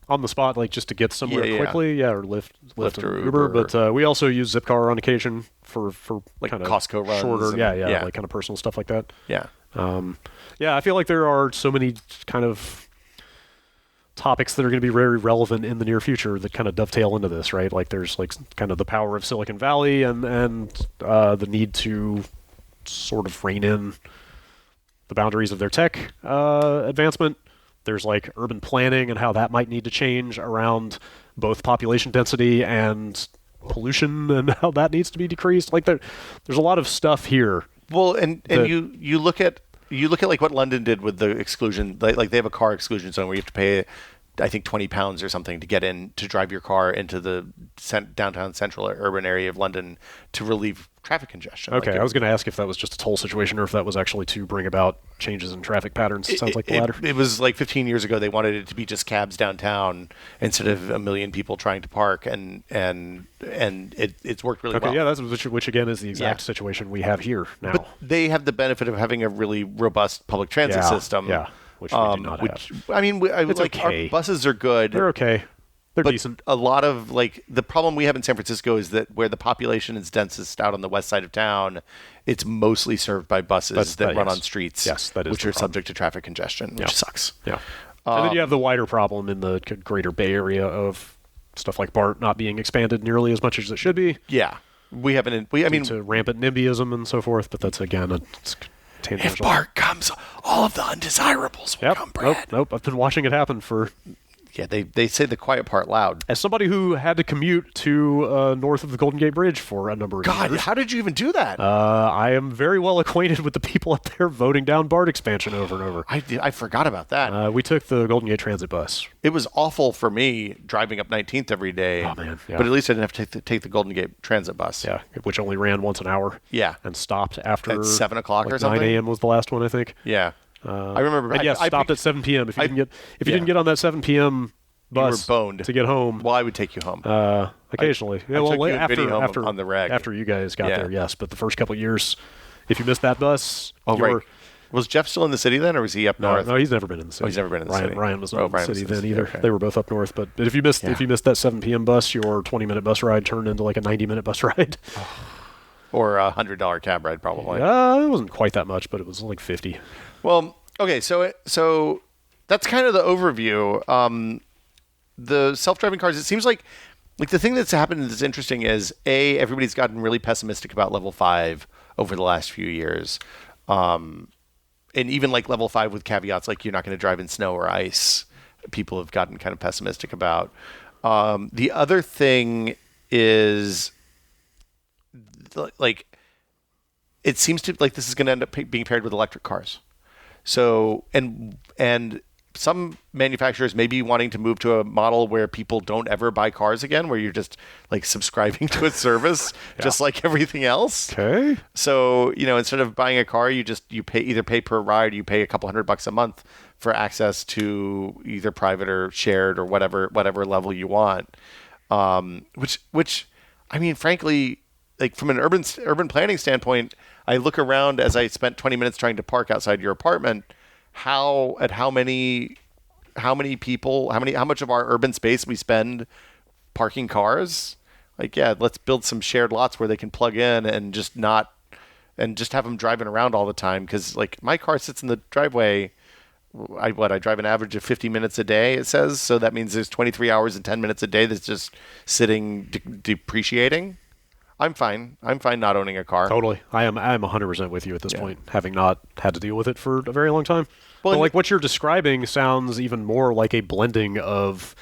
Speaker 2: on the spot, like, just to get somewhere quickly, or Lyft
Speaker 1: or
Speaker 2: Uber. But we also use Zipcar on occasion for
Speaker 1: like
Speaker 2: kind of
Speaker 1: Costco runs,
Speaker 2: shorter, like kind of personal stuff like that.
Speaker 1: Yeah.
Speaker 2: I feel like there are so many kind of topics that are going to be very relevant in the near future that kind of dovetail into this, right? Like, there's, like, kind of the power of Silicon Valley and the need to sort of rein in the boundaries of their tech advancement. There's, like, urban planning and how that might need to change around both population density and pollution and how that needs to be decreased. Like, there's a lot of stuff here.
Speaker 1: Well, and you look at like what London did with the exclusion. Like they have a car exclusion zone where you have to pay, I think, £20 or something to get in to drive your car into the downtown central urban area of London to relieve traffic congestion.
Speaker 2: Okay, I was going to ask if that was just a toll situation or if that was actually to bring about changes in traffic patterns. It sounds like the latter.
Speaker 1: It was like 15 years ago. They wanted it to be just cabs downtown instead of a million people trying to park, and it's worked really well.
Speaker 2: Okay, yeah, that's which again is the exact situation we have here now.
Speaker 1: But they have the benefit of having a really robust public transit system.
Speaker 2: Yeah, which we do not have.
Speaker 1: I mean,
Speaker 2: it's
Speaker 1: like,
Speaker 2: okay.
Speaker 1: Our buses are good.
Speaker 2: They're okay. They're
Speaker 1: but
Speaker 2: decent.
Speaker 1: A lot of, like, the problem we have in San Francisco is that where the population is densest out on the west side of town, it's mostly served by buses that run on streets, which are subject to traffic congestion, which sucks.
Speaker 2: Yeah. And then you have the wider problem in the greater Bay Area of stuff like BART not being expanded nearly as much as it should be.
Speaker 1: Yeah. We haven't. To
Speaker 2: rampant NIMBYism and so forth, but that's, again, it's
Speaker 1: If Bart comes, all of the undesirables will come, Brad.
Speaker 2: Nope. I've been watching it happen for...
Speaker 1: Yeah, they say the quiet part loud.
Speaker 2: As somebody who had to commute to north of the Golden Gate Bridge for a number of years.
Speaker 1: God, how did you even do that?
Speaker 2: I am very well acquainted with the people up there voting down BART expansion over and over.
Speaker 1: I forgot about that.
Speaker 2: We took the Golden Gate Transit bus.
Speaker 1: It was awful for me driving up 19th every day.
Speaker 2: Oh, man. Yeah.
Speaker 1: But at least I didn't have to take the Golden Gate Transit bus.
Speaker 2: Yeah, which only ran once an hour.
Speaker 1: Yeah.
Speaker 2: And stopped after...
Speaker 1: At 7 o'clock or something?
Speaker 2: 9 a.m. was the last one, I think.
Speaker 1: Yeah. I remember...
Speaker 2: And yes, stopped at 7 p.m. If you didn't get on that 7 p.m. bus
Speaker 1: you were boned
Speaker 2: to get home.
Speaker 1: Well, I would take you home.
Speaker 2: Occasionally.
Speaker 1: I took you and Vinny home on the reg.
Speaker 2: After you guys got there, yes. But the first couple of years, if you missed that bus...
Speaker 1: right. Was Jeff still in the city then, or was he up north?
Speaker 2: No, he's never been in the city.
Speaker 1: Oh, he's never been in the city.
Speaker 2: Ryan was not in the city then either.
Speaker 1: Okay.
Speaker 2: They were both up north. But if you missed that 7 p.m. bus, your 20-minute bus ride turned into like a 90-minute bus ride.
Speaker 1: Or a $100 cab ride, probably.
Speaker 2: It wasn't quite that much, but it was like 50.
Speaker 1: Well, okay, so that's kind of the overview. The self-driving cars, it seems like the thing that's happened that's interesting is, everybody's gotten really pessimistic about level 5 over the last few years. And even like level 5 with caveats like you're not going to drive in snow or ice, people have gotten kind of pessimistic about. The other thing is, like, it seems to like this is going to end up being paired with electric cars. So, and some manufacturers may be wanting to move to a model where people don't ever buy cars again, where you're just like subscribing to a service, just like everything else.
Speaker 2: Okay.
Speaker 1: So, instead of buying a car, you pay per ride, you pay a couple $100 a month for access to either private or shared or whatever level you want. Which, I mean, frankly, like from an urban planning standpoint, I look around as I spent 20 minutes trying to park outside your apartment. How many people, how much of our urban space we spend parking cars? Like, yeah, let's build some shared lots where they can plug in and just have them driving around all the time. Because like my car sits in the driveway. I drive an average of 50 minutes a day, it says. So that means there's 23 hours and 10 minutes a day that's just sitting depreciating. I'm fine not owning a car.
Speaker 2: Totally. I'm 100% with you at this point, having not had to deal with it for a very long time.
Speaker 1: Well,
Speaker 2: but like what you're describing sounds even more like a blending of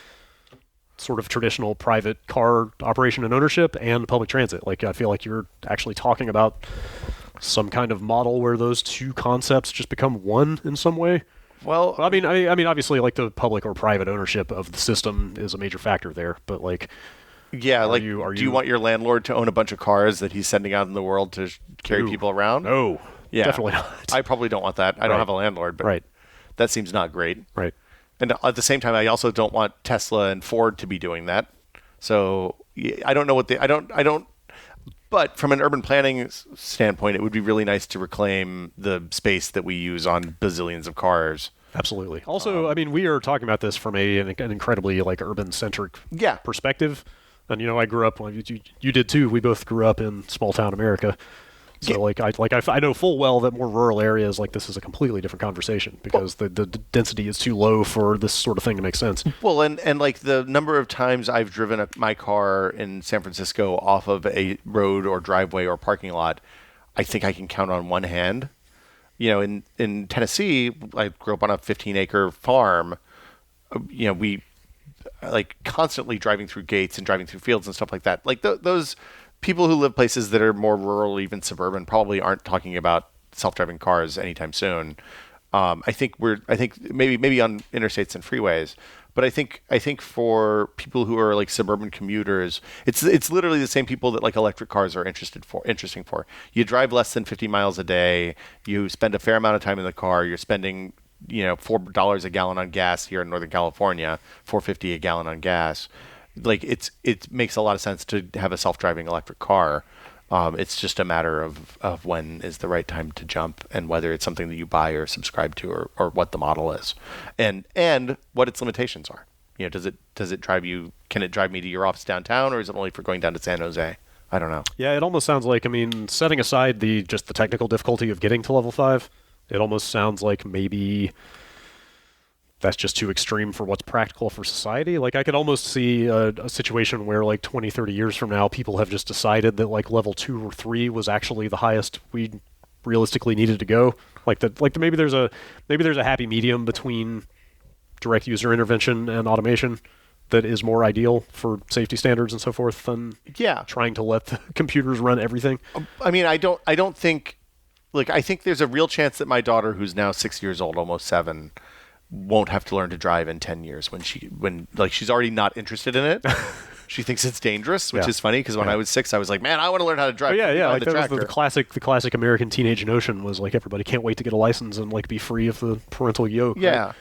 Speaker 2: sort of traditional private car operation and ownership and public transit. Like I feel like you're actually talking about some kind of model where those two concepts just become one in some way.
Speaker 1: Well,
Speaker 2: I mean, obviously, like the public or private ownership of the system is a major factor there, but like.
Speaker 1: Yeah, do you want your landlord to own a bunch of cars that he's sending out in the world to carry people around?
Speaker 2: No,
Speaker 1: yeah,
Speaker 2: definitely not.
Speaker 1: I probably don't want that. I don't have a landlord, but that seems not great.
Speaker 2: Right.
Speaker 1: And at the same time, I also don't want Tesla and Ford to be doing that. So I don't know what I don't. But from an urban planning standpoint, it would be really nice to reclaim the space that we use on bazillions of cars.
Speaker 2: Absolutely. Also, I mean, we are talking about this from an incredibly like urban-centric perspective. And I grew up. Well, you did too. We both grew up in small-town America. So I know full well that more rural areas like this is a completely different conversation because the density is too low for this sort of thing to make sense.
Speaker 1: Well, and like the number of times I've driven my car in San Francisco off of a road or driveway or parking lot, I think I can count on one hand. In Tennessee, I grew up on a 15-acre farm. We like constantly driving through gates and driving through fields and stuff like that. Like those people who live places that are more rural, even suburban, probably aren't talking about self-driving cars anytime soon. I think maybe on interstates and freeways, but I think for people who are like suburban commuters, it's literally the same people that like electric cars are interesting for. You drive less than 50 miles a day. You spend a fair amount of time in the car. You're spending $4 a gallon on gas here in Northern California, $4.50 a gallon on gas. Like it makes a lot of sense to have a self-driving electric car. It's just a matter of when is the right time to jump and whether it's something that you buy or subscribe to or what the model is and what its limitations are. Does it drive you? Can it drive me to your office downtown, or is it only for going down to San Jose? I don't know.
Speaker 2: Yeah, it almost sounds like, setting aside the technical difficulty of getting to level 5, it almost sounds like maybe that's just too extreme for what's practical for society. Like I could almost see a situation where like 20, 30 years from now, people have just decided that like level 2 or 3 was actually the highest we realistically needed to go. Maybe there's a happy medium between direct user intervention and automation that is more ideal for safety standards and so forth than trying to let the computers run everything.
Speaker 1: I mean, I don't think, like, I think there's a real chance that my daughter, who's now 6 years old, almost 7, won't have to learn to drive in 10 years when she's already not interested in it. She thinks it's dangerous, which is funny because when I was 6, I was like, man, I want to learn how to drive.
Speaker 2: Like that was the classic American teenage notion was like everybody can't wait to get a license and like be free of the parental yoke.
Speaker 1: Yeah.
Speaker 2: Right?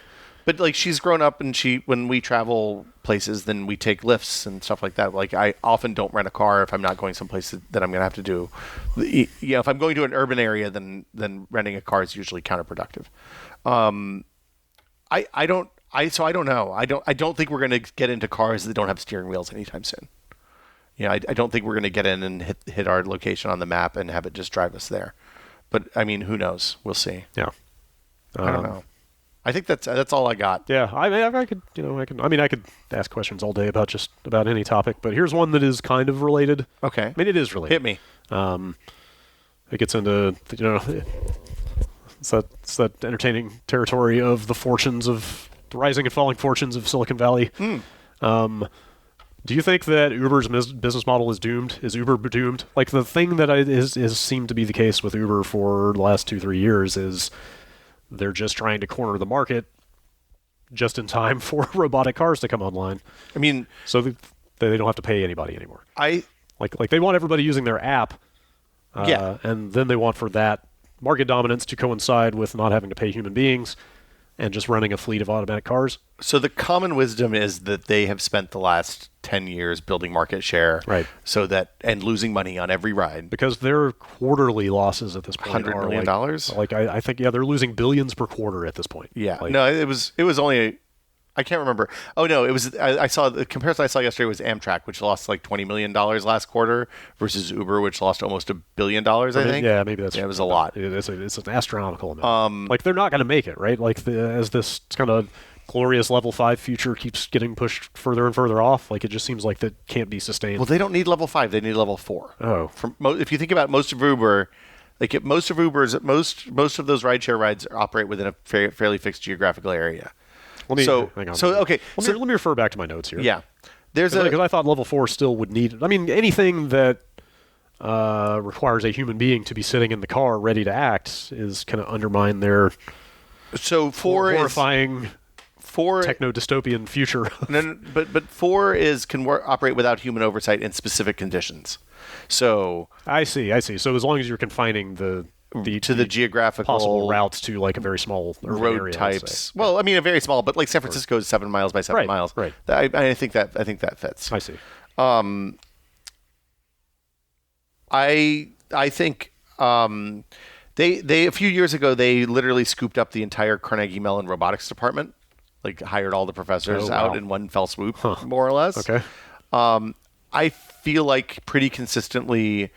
Speaker 1: But like she's grown up, and when we travel places, then we take lifts and stuff like that. Like I often don't rent a car if I'm not going someplace that I'm going to have to do. If I'm going to an urban area, then renting a car is usually counterproductive. I don't know. I don't think we're going to get into cars that don't have steering wheels anytime soon. I don't think we're going to get in and hit our location on the map and have it just drive us there. But I mean, who knows? We'll see.
Speaker 2: Yeah.
Speaker 1: I don't know. I think that's all I got.
Speaker 2: Yeah, I could ask questions all day about any topic, but here's one that is kind of related.
Speaker 1: Okay.
Speaker 2: I mean, it is related.
Speaker 1: Hit me.
Speaker 2: It gets into it's that entertaining territory of the rising and falling fortunes of Silicon Valley. Do you think that Uber's business model is doomed? Is Uber doomed? Like the thing that is seemed to be the case with Uber for the last 2-3 years is they're just trying to corner the market just in time for robotic cars to come online.
Speaker 1: I mean,
Speaker 2: so they don't have to pay anybody anymore.
Speaker 1: Like
Speaker 2: they want everybody using their app. And then they want for that market dominance to coincide with not having to pay human beings and just running a fleet of automatic cars.
Speaker 1: So the common wisdom is that they have spent the last 10 years building market share,
Speaker 2: right?
Speaker 1: And losing money on every ride
Speaker 2: because their quarterly losses at this point
Speaker 1: $100 million.
Speaker 2: I think they're losing billions per quarter at this point.
Speaker 1: Yeah, no, it was only. I can't remember. Oh no, it was. I saw the comparison I saw yesterday was Amtrak, which lost like $20 million last quarter, versus Uber, which lost almost $1 billion. I think.
Speaker 2: Yeah, maybe that's.
Speaker 1: Yeah, it was a lot.
Speaker 2: It's an astronomical amount. They're not going to make it, right? As this kind of glorious level 5 future keeps getting pushed further and further off, it just seems like that can't be sustained.
Speaker 1: Well, they don't need level 5; they need level 4.
Speaker 2: Oh,
Speaker 1: if you think about most of Uber. Most of those rideshare rides operate within a fairly fixed geographical area.
Speaker 2: Hang on.
Speaker 1: Okay.
Speaker 2: Let me refer back to my notes here.
Speaker 1: Yeah,
Speaker 2: because I thought level 4 still would need. I mean, anything that requires a human being to be sitting in the car ready to act is kind of undermine their.
Speaker 1: So 4
Speaker 2: horrifying. 4 techno-dystopian future.
Speaker 1: But 4 can operate without human oversight in specific conditions. So
Speaker 2: I see. So as long as you're confining the
Speaker 1: geographical
Speaker 2: possible routes to like a very small
Speaker 1: road
Speaker 2: area,
Speaker 1: types. Well, I mean, a very small, but like San Francisco is 7 miles by 7 miles.
Speaker 2: Right.
Speaker 1: I think that fits.
Speaker 2: I see.
Speaker 1: I think they a few years ago they literally scooped up the entire Carnegie Mellon robotics department, like hired all the professors out in one fell swoop, more or less.
Speaker 2: Okay.
Speaker 1: I feel like pretty consistently,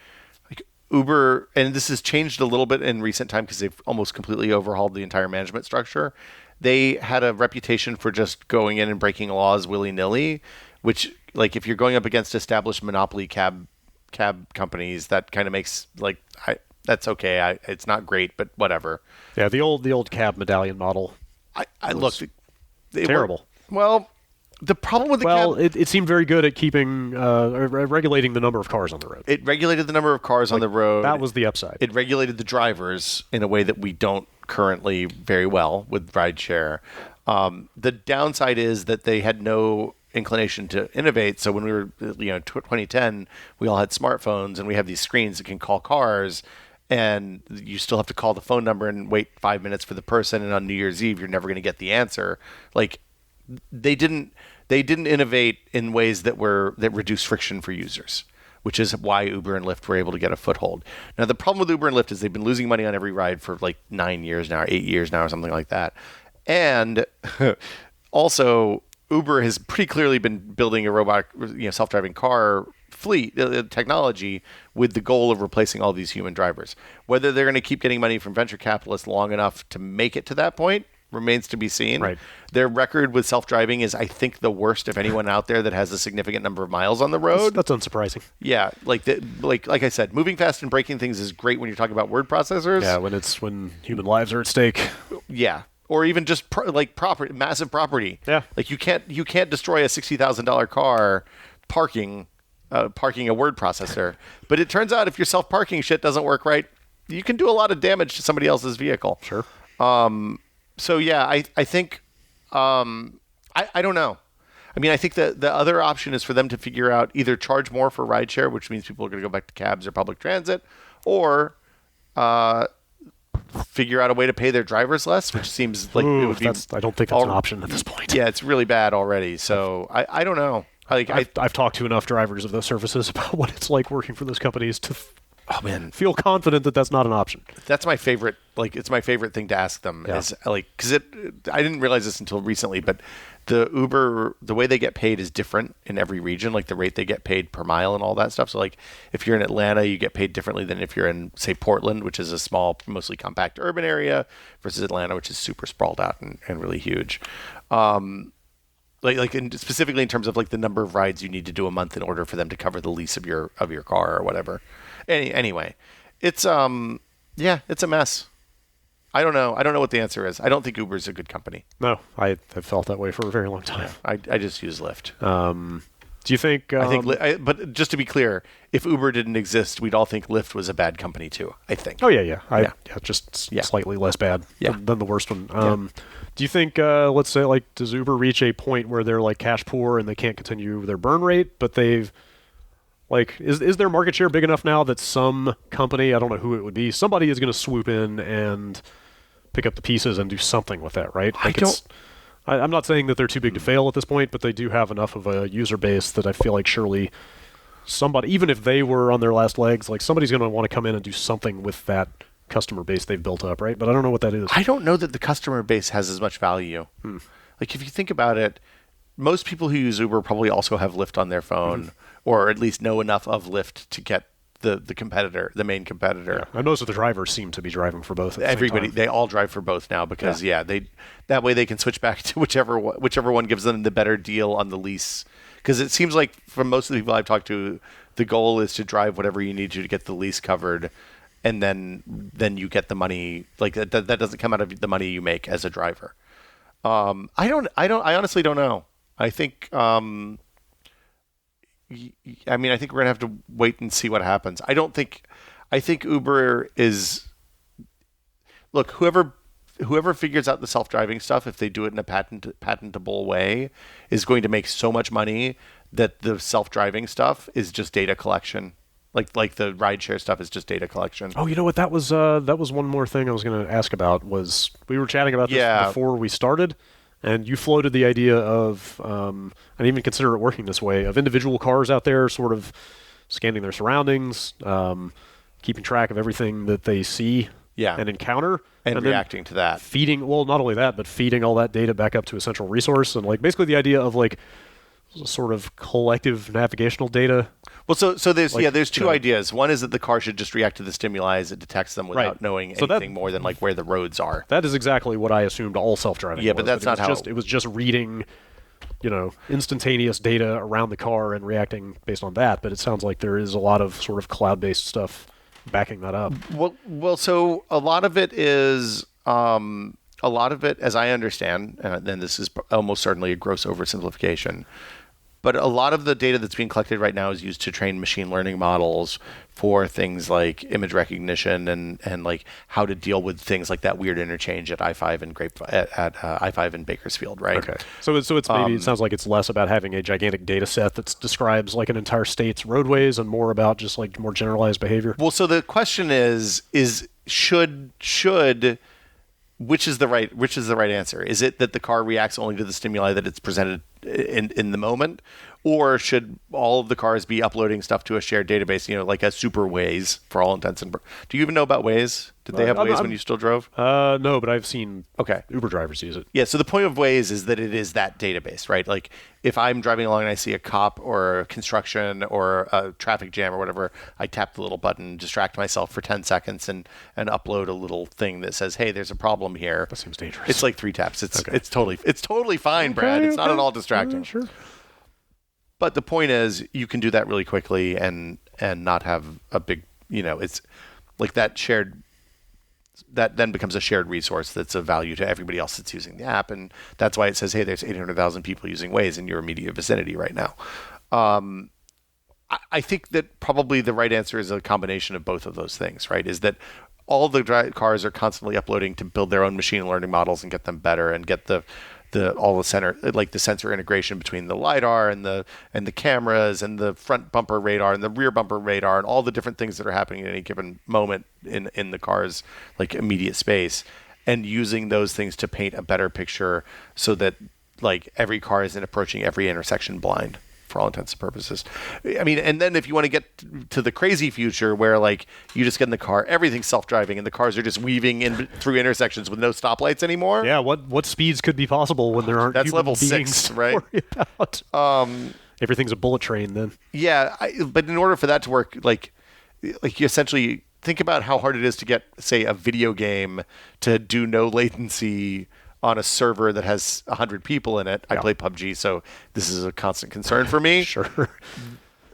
Speaker 1: like Uber, and this has changed a little bit in recent time because they've almost completely overhauled the entire management structure. They had a reputation for just going in and breaking laws willy-nilly, which, like, if you're going up against established monopoly cab companies, that kind of makes that's okay. It's not great, but whatever.
Speaker 2: Yeah, the old cab medallion model.
Speaker 1: I looked
Speaker 2: terrible.
Speaker 1: Well. The problem with the cab...
Speaker 2: it seemed very good at keeping regulating the number of cars on the road.
Speaker 1: It regulated the number of cars on the road.
Speaker 2: That was the upside.
Speaker 1: It regulated the drivers in a way that we don't currently very well with rideshare. The downside is that they had no inclination to innovate. So when we were, 2010, we all had smartphones and we have these screens that can call cars, and you still have to call the phone number and wait 5 minutes for the person. And on New Year's Eve, you're never going to get the answer. They didn't innovate in ways that reduce friction for users, which is why Uber and Lyft were able to get a foothold. Now, the problem with Uber and Lyft is they've been losing money on every ride for like 9 years now, 8 years now, or something like that. And also, Uber has pretty clearly been building a robotic, self-driving car fleet technology with the goal of replacing all these human drivers. Whether they're going to keep getting money from venture capitalists long enough to make it to that point remains to be seen.
Speaker 2: Right.
Speaker 1: Their record with self-driving is, I think, the worst of anyone out there that has a significant number of miles on the road.
Speaker 2: That's unsurprising.
Speaker 1: Yeah, like I said, moving fast and breaking things is great when you're talking about word processors.
Speaker 2: Yeah, when human lives are at stake.
Speaker 1: Yeah, or even just property, massive property.
Speaker 2: Yeah,
Speaker 1: like you can't destroy a $60,000 car parking a word processor. But it turns out if your self-parking shit doesn't work right, you can do a lot of damage to somebody else's vehicle.
Speaker 2: Sure.
Speaker 1: So yeah, I think I don't know. I mean, I think that the other option is for them to figure out either charge more for rideshare, which means people are going to go back to cabs or public transit, or figure out a way to pay their drivers less, which seems like it would be.
Speaker 2: I don't think that's an option at this point.
Speaker 1: Yeah, it's really bad already. So I don't know.
Speaker 2: I've talked to enough drivers of those services about what it's like working for those companies to feel confident that that's not an option.
Speaker 1: That's my favorite. Like, it's my favorite thing to ask them is like, because I didn't realize this until recently, but the Uber, the way they get paid is different in every region, like the rate they get paid per mile and all that stuff. So like if you're in Atlanta, you get paid differently than if you're in, say, Portland, which is a small, mostly compact urban area, versus Atlanta, which is super sprawled out and really huge. Specifically in terms of like the number of rides you need to do a month in order for them to cover the lease of your car or whatever. Anyway, it's it's a mess. I don't know what the answer is. I don't think Uber's a good company.
Speaker 2: No, I have felt that way for a very long time.
Speaker 1: I just use Lyft.
Speaker 2: Do you think?
Speaker 1: But just to be clear, if Uber didn't exist, we'd all think Lyft was a bad company too. I think.
Speaker 2: Oh yeah. Just slightly less bad than the worst one. Do you think? Let's say, like, does Uber reach a point where they're like cash poor and they can't continue their burn rate, but they've is their market share big enough now that some company, I don't know who it would be, somebody is going to swoop in and pick up the pieces and do something with that, right? I'm not saying that they're too big to fail at this point, but they do have enough of a user base that I feel like surely somebody, even if they were on their last legs, like somebody's going to want to come in and do something with that customer base they've built up, right? But I don't know what that is.
Speaker 1: I don't know that the customer base has as much value. Like if you think about it, most people who use Uber probably also have Lyft on their phone, or at least know enough of Lyft to get the competitor, the main competitor.
Speaker 2: Yeah. And most of the drivers seem to be driving for both.
Speaker 1: Everybody, they all drive for both now because that way they can switch back to whichever one gives them the better deal on the lease. Because it seems like from most of the people I've talked to, the goal is to drive whatever you need to get the lease covered, and then you get the money. Like that doesn't come out of the money you make as a driver. I honestly don't know. I think. I think we're gonna have to wait and see what happens. I think Uber is. Look, whoever figures out the self-driving stuff, if they do it in a patentable way, is going to make so much money that the self-driving stuff is just data collection. Like the rideshare stuff is just data collection.
Speaker 2: Oh, you know what? That was one more thing I was going to ask about. Was we were chatting about this before we started. And you floated the idea of, I didn't even consider it working this way, of individual cars out there sort of scanning their surroundings, keeping track of everything that they see and encounter.
Speaker 1: And reacting to that.
Speaker 2: Feeding, well, not only that, but feeding all that data back up to a central resource. And like basically the idea of like sort of collective navigational data.
Speaker 1: Well, so there's two ideas. One is that the car should just react to the stimuli as it detects them without knowing anything more than like where the roads are.
Speaker 2: That is exactly what I assumed all self-driving was.
Speaker 1: Yeah, but that's not how
Speaker 2: it was just reading, instantaneous data around the car and reacting based on that. But it sounds like there is a lot of sort of cloud-based stuff backing that up.
Speaker 1: Well, so a lot of it is as I understand, and then this is almost certainly a gross oversimplification. But a lot of the data that's being collected right now is used to train machine learning models for things like image recognition and like how to deal with things like that weird interchange at I-5 and I-5 in Bakersfield, right?
Speaker 2: Okay. So it's maybe it sounds like it's less about having a gigantic data set that describes like an entire state's roadways and more about just like more generalized behavior.
Speaker 1: Well, so the question is should which is the right answer? Is it that the car reacts only to the stimuli that it's presented in the moment, or should all of the cars be uploading stuff to a shared database? Like a super Waze for all intents and purposes. Do you even know about Waze? Did they have Waze when you still drove?
Speaker 2: No, but I've seen
Speaker 1: Okay.
Speaker 2: Uber drivers use it.
Speaker 1: Yeah, so the point of Waze is that it is that database, right? Like if I'm driving along and I see a cop or construction or a traffic jam or whatever, I tap the little button, distract myself for 10 seconds and upload a little thing that says, hey, there's a problem here.
Speaker 2: That seems dangerous.
Speaker 1: It's like 3 taps. It's totally fine, Brad. It's not at all distracting.
Speaker 2: Sure.
Speaker 1: But the point is you can do that really quickly and not have a big, it's like that then becomes a shared resource that's of value to everybody else that's using the app. And that's why it says, hey, there's 800,000 people using Waze in your immediate vicinity right now. I think that probably the right answer is a combination of both of those things, right? Is that all the cars are constantly uploading to build their own machine learning models and get them better and get the sensor integration between the LiDAR and the cameras and the front bumper radar and the rear bumper radar and all the different things that are happening at any given moment in the car's like immediate space, and using those things to paint a better picture so that like every car isn't approaching every intersection blind for all intents and purposes. I mean, and then if you want to get to the crazy future where like you just get in the car, everyth's self-driving and the cars are just weaving in through intersections with no stoplights anymore.
Speaker 2: Yeah, what speeds could be possible when there aren't
Speaker 1: that's
Speaker 2: human
Speaker 1: level
Speaker 2: beings
Speaker 1: 6, right?
Speaker 2: to worry about? Everything's a bullet train then.
Speaker 1: Yeah, but in order for that to work, like you essentially think about how hard it is to get, say, a video game to do no latency on a server that has 100 people in it. I play PUBG, so this is a constant concern for me.
Speaker 2: Sure.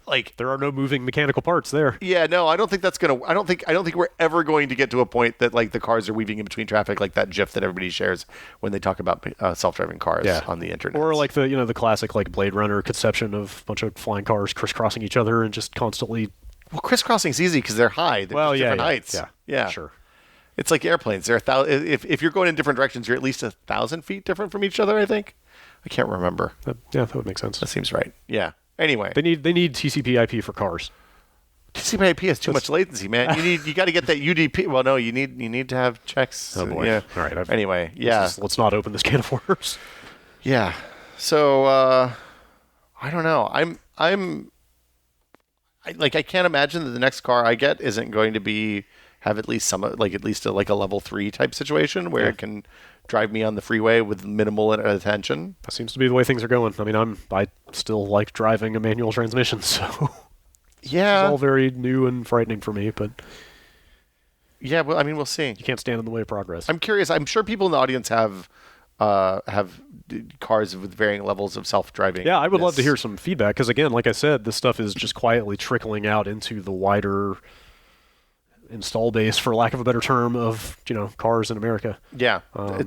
Speaker 1: Like
Speaker 2: there are no moving mechanical parts there.
Speaker 1: Yeah, no, I don't think that's gonna. I don't think we're ever going to get to a point that like the cars are weaving in between traffic, like that GIF that everybody shares when they talk about self-driving cars on the internet,
Speaker 2: or like the classic like Blade Runner conception of a bunch of flying cars crisscrossing each other and just constantly.
Speaker 1: Well, crisscrossing's easy because they're high. They're different heights.
Speaker 2: Yeah, sure.
Speaker 1: It's like airplanes. They're if you're going in different directions, you're at least 1,000 feet different from each other. I think. I can't remember.
Speaker 2: That would make sense.
Speaker 1: That seems right. Yeah. Anyway,
Speaker 2: they need TCP/IP for cars.
Speaker 1: TCP/IP has too much latency, man. You got to get that UDP. Well, no, you need to have checks.
Speaker 2: Oh boy.
Speaker 1: Yeah.
Speaker 2: All right.
Speaker 1: Anyway,
Speaker 2: let's not open this can of worms.
Speaker 1: Yeah. So I don't know. I can't imagine that the next car I get isn't going to have at least some a level 3 type situation where it can drive me on the freeway with minimal attention.
Speaker 2: That seems to be the way things are going. I mean, I still like driving a manual transmission, so
Speaker 1: yeah,
Speaker 2: it's all very new and frightening for me. But
Speaker 1: yeah, well, I mean, we'll see.
Speaker 2: You can't stand in the way of progress.
Speaker 1: I'm curious. I'm sure people in the audience have cars with varying levels of self-driving.
Speaker 2: Yeah, I would love to hear some feedback because, again, like I said, this stuff is just quietly trickling out into the wider install base, for lack of a better term, of cars in America.
Speaker 1: Yeah,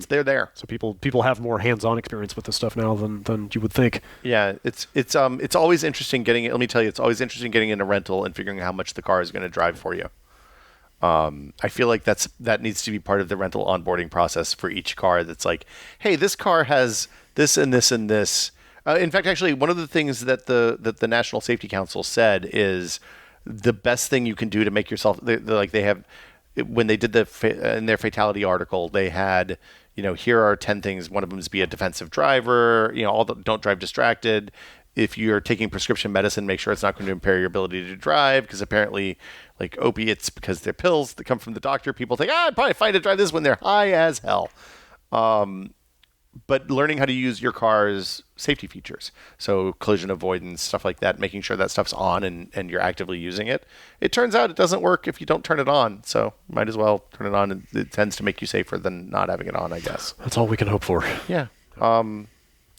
Speaker 1: they're there.
Speaker 2: So people have more hands-on experience with this stuff now than you would think.
Speaker 1: Yeah, it's always interesting getting it. Let me tell you, it's always interesting getting in a rental and figuring out how much the car is going to drive for you. I feel like that needs to be part of the rental onboarding process for each car. That's like, hey, this car has this and this and this. In fact, actually, one of the things that the National Safety Council said is the best thing you can do to make yourself they have when they did in their fatality article, they had here are 10 things. One of them is be a defensive driver. Don't drive distracted. If you're taking prescription medicine, make sure it's not going to impair your ability to drive, because apparently, like opiates, because they're pills that come from the doctor, people think, I'd probably fine to drive this when they're high as hell. But learning how to use your car's safety features, so collision avoidance, stuff like that, making sure that stuff's on and you're actively using it. It turns out it doesn't work if you don't turn it on, so might as well turn it on. And it tends to make you safer than not having it on, I guess.
Speaker 2: That's all we can hope for.
Speaker 1: Yeah. I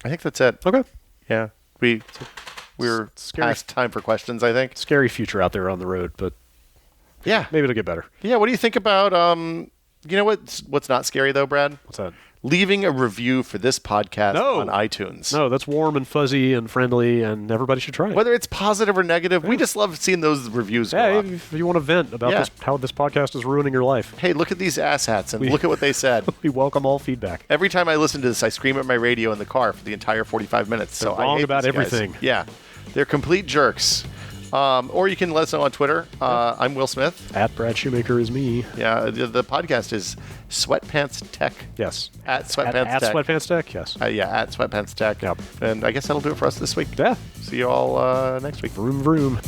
Speaker 1: think that's it.
Speaker 2: Okay.
Speaker 1: Yeah. We're past time for questions, I think.
Speaker 2: Scary future out there on the road, but
Speaker 1: yeah,
Speaker 2: maybe it'll get better.
Speaker 1: Yeah. What do you think about what's not scary though, Brad?
Speaker 2: What's that?
Speaker 1: Leaving a review for this podcast on iTunes.
Speaker 2: No, that's warm and fuzzy and friendly, and everybody should try it.
Speaker 1: Whether it's positive or negative, we just love seeing those reviews go up.
Speaker 2: If you want to vent about how this podcast is ruining your life.
Speaker 1: Hey, look at these asshats and look at what they said.
Speaker 2: We welcome all feedback.
Speaker 1: Every time I listen to this, I scream at my radio in the car for the entire 45 minutes.
Speaker 2: They're wrong about everything.
Speaker 1: Yeah, they're complete jerks. Or you can let us know on Twitter. I'm Will Smith.
Speaker 2: At Brad Shoemaker is me.
Speaker 1: Yeah, the podcast is Sweatpants Tech.
Speaker 2: Yes.
Speaker 1: At Sweatpants
Speaker 2: at
Speaker 1: Tech.
Speaker 2: Sweatpants Tech, yes.
Speaker 1: At Sweatpants Tech.
Speaker 2: Yep.
Speaker 1: And I guess that'll do it for us this week.
Speaker 2: Yeah.
Speaker 1: See you all next week.
Speaker 2: Vroom, vroom.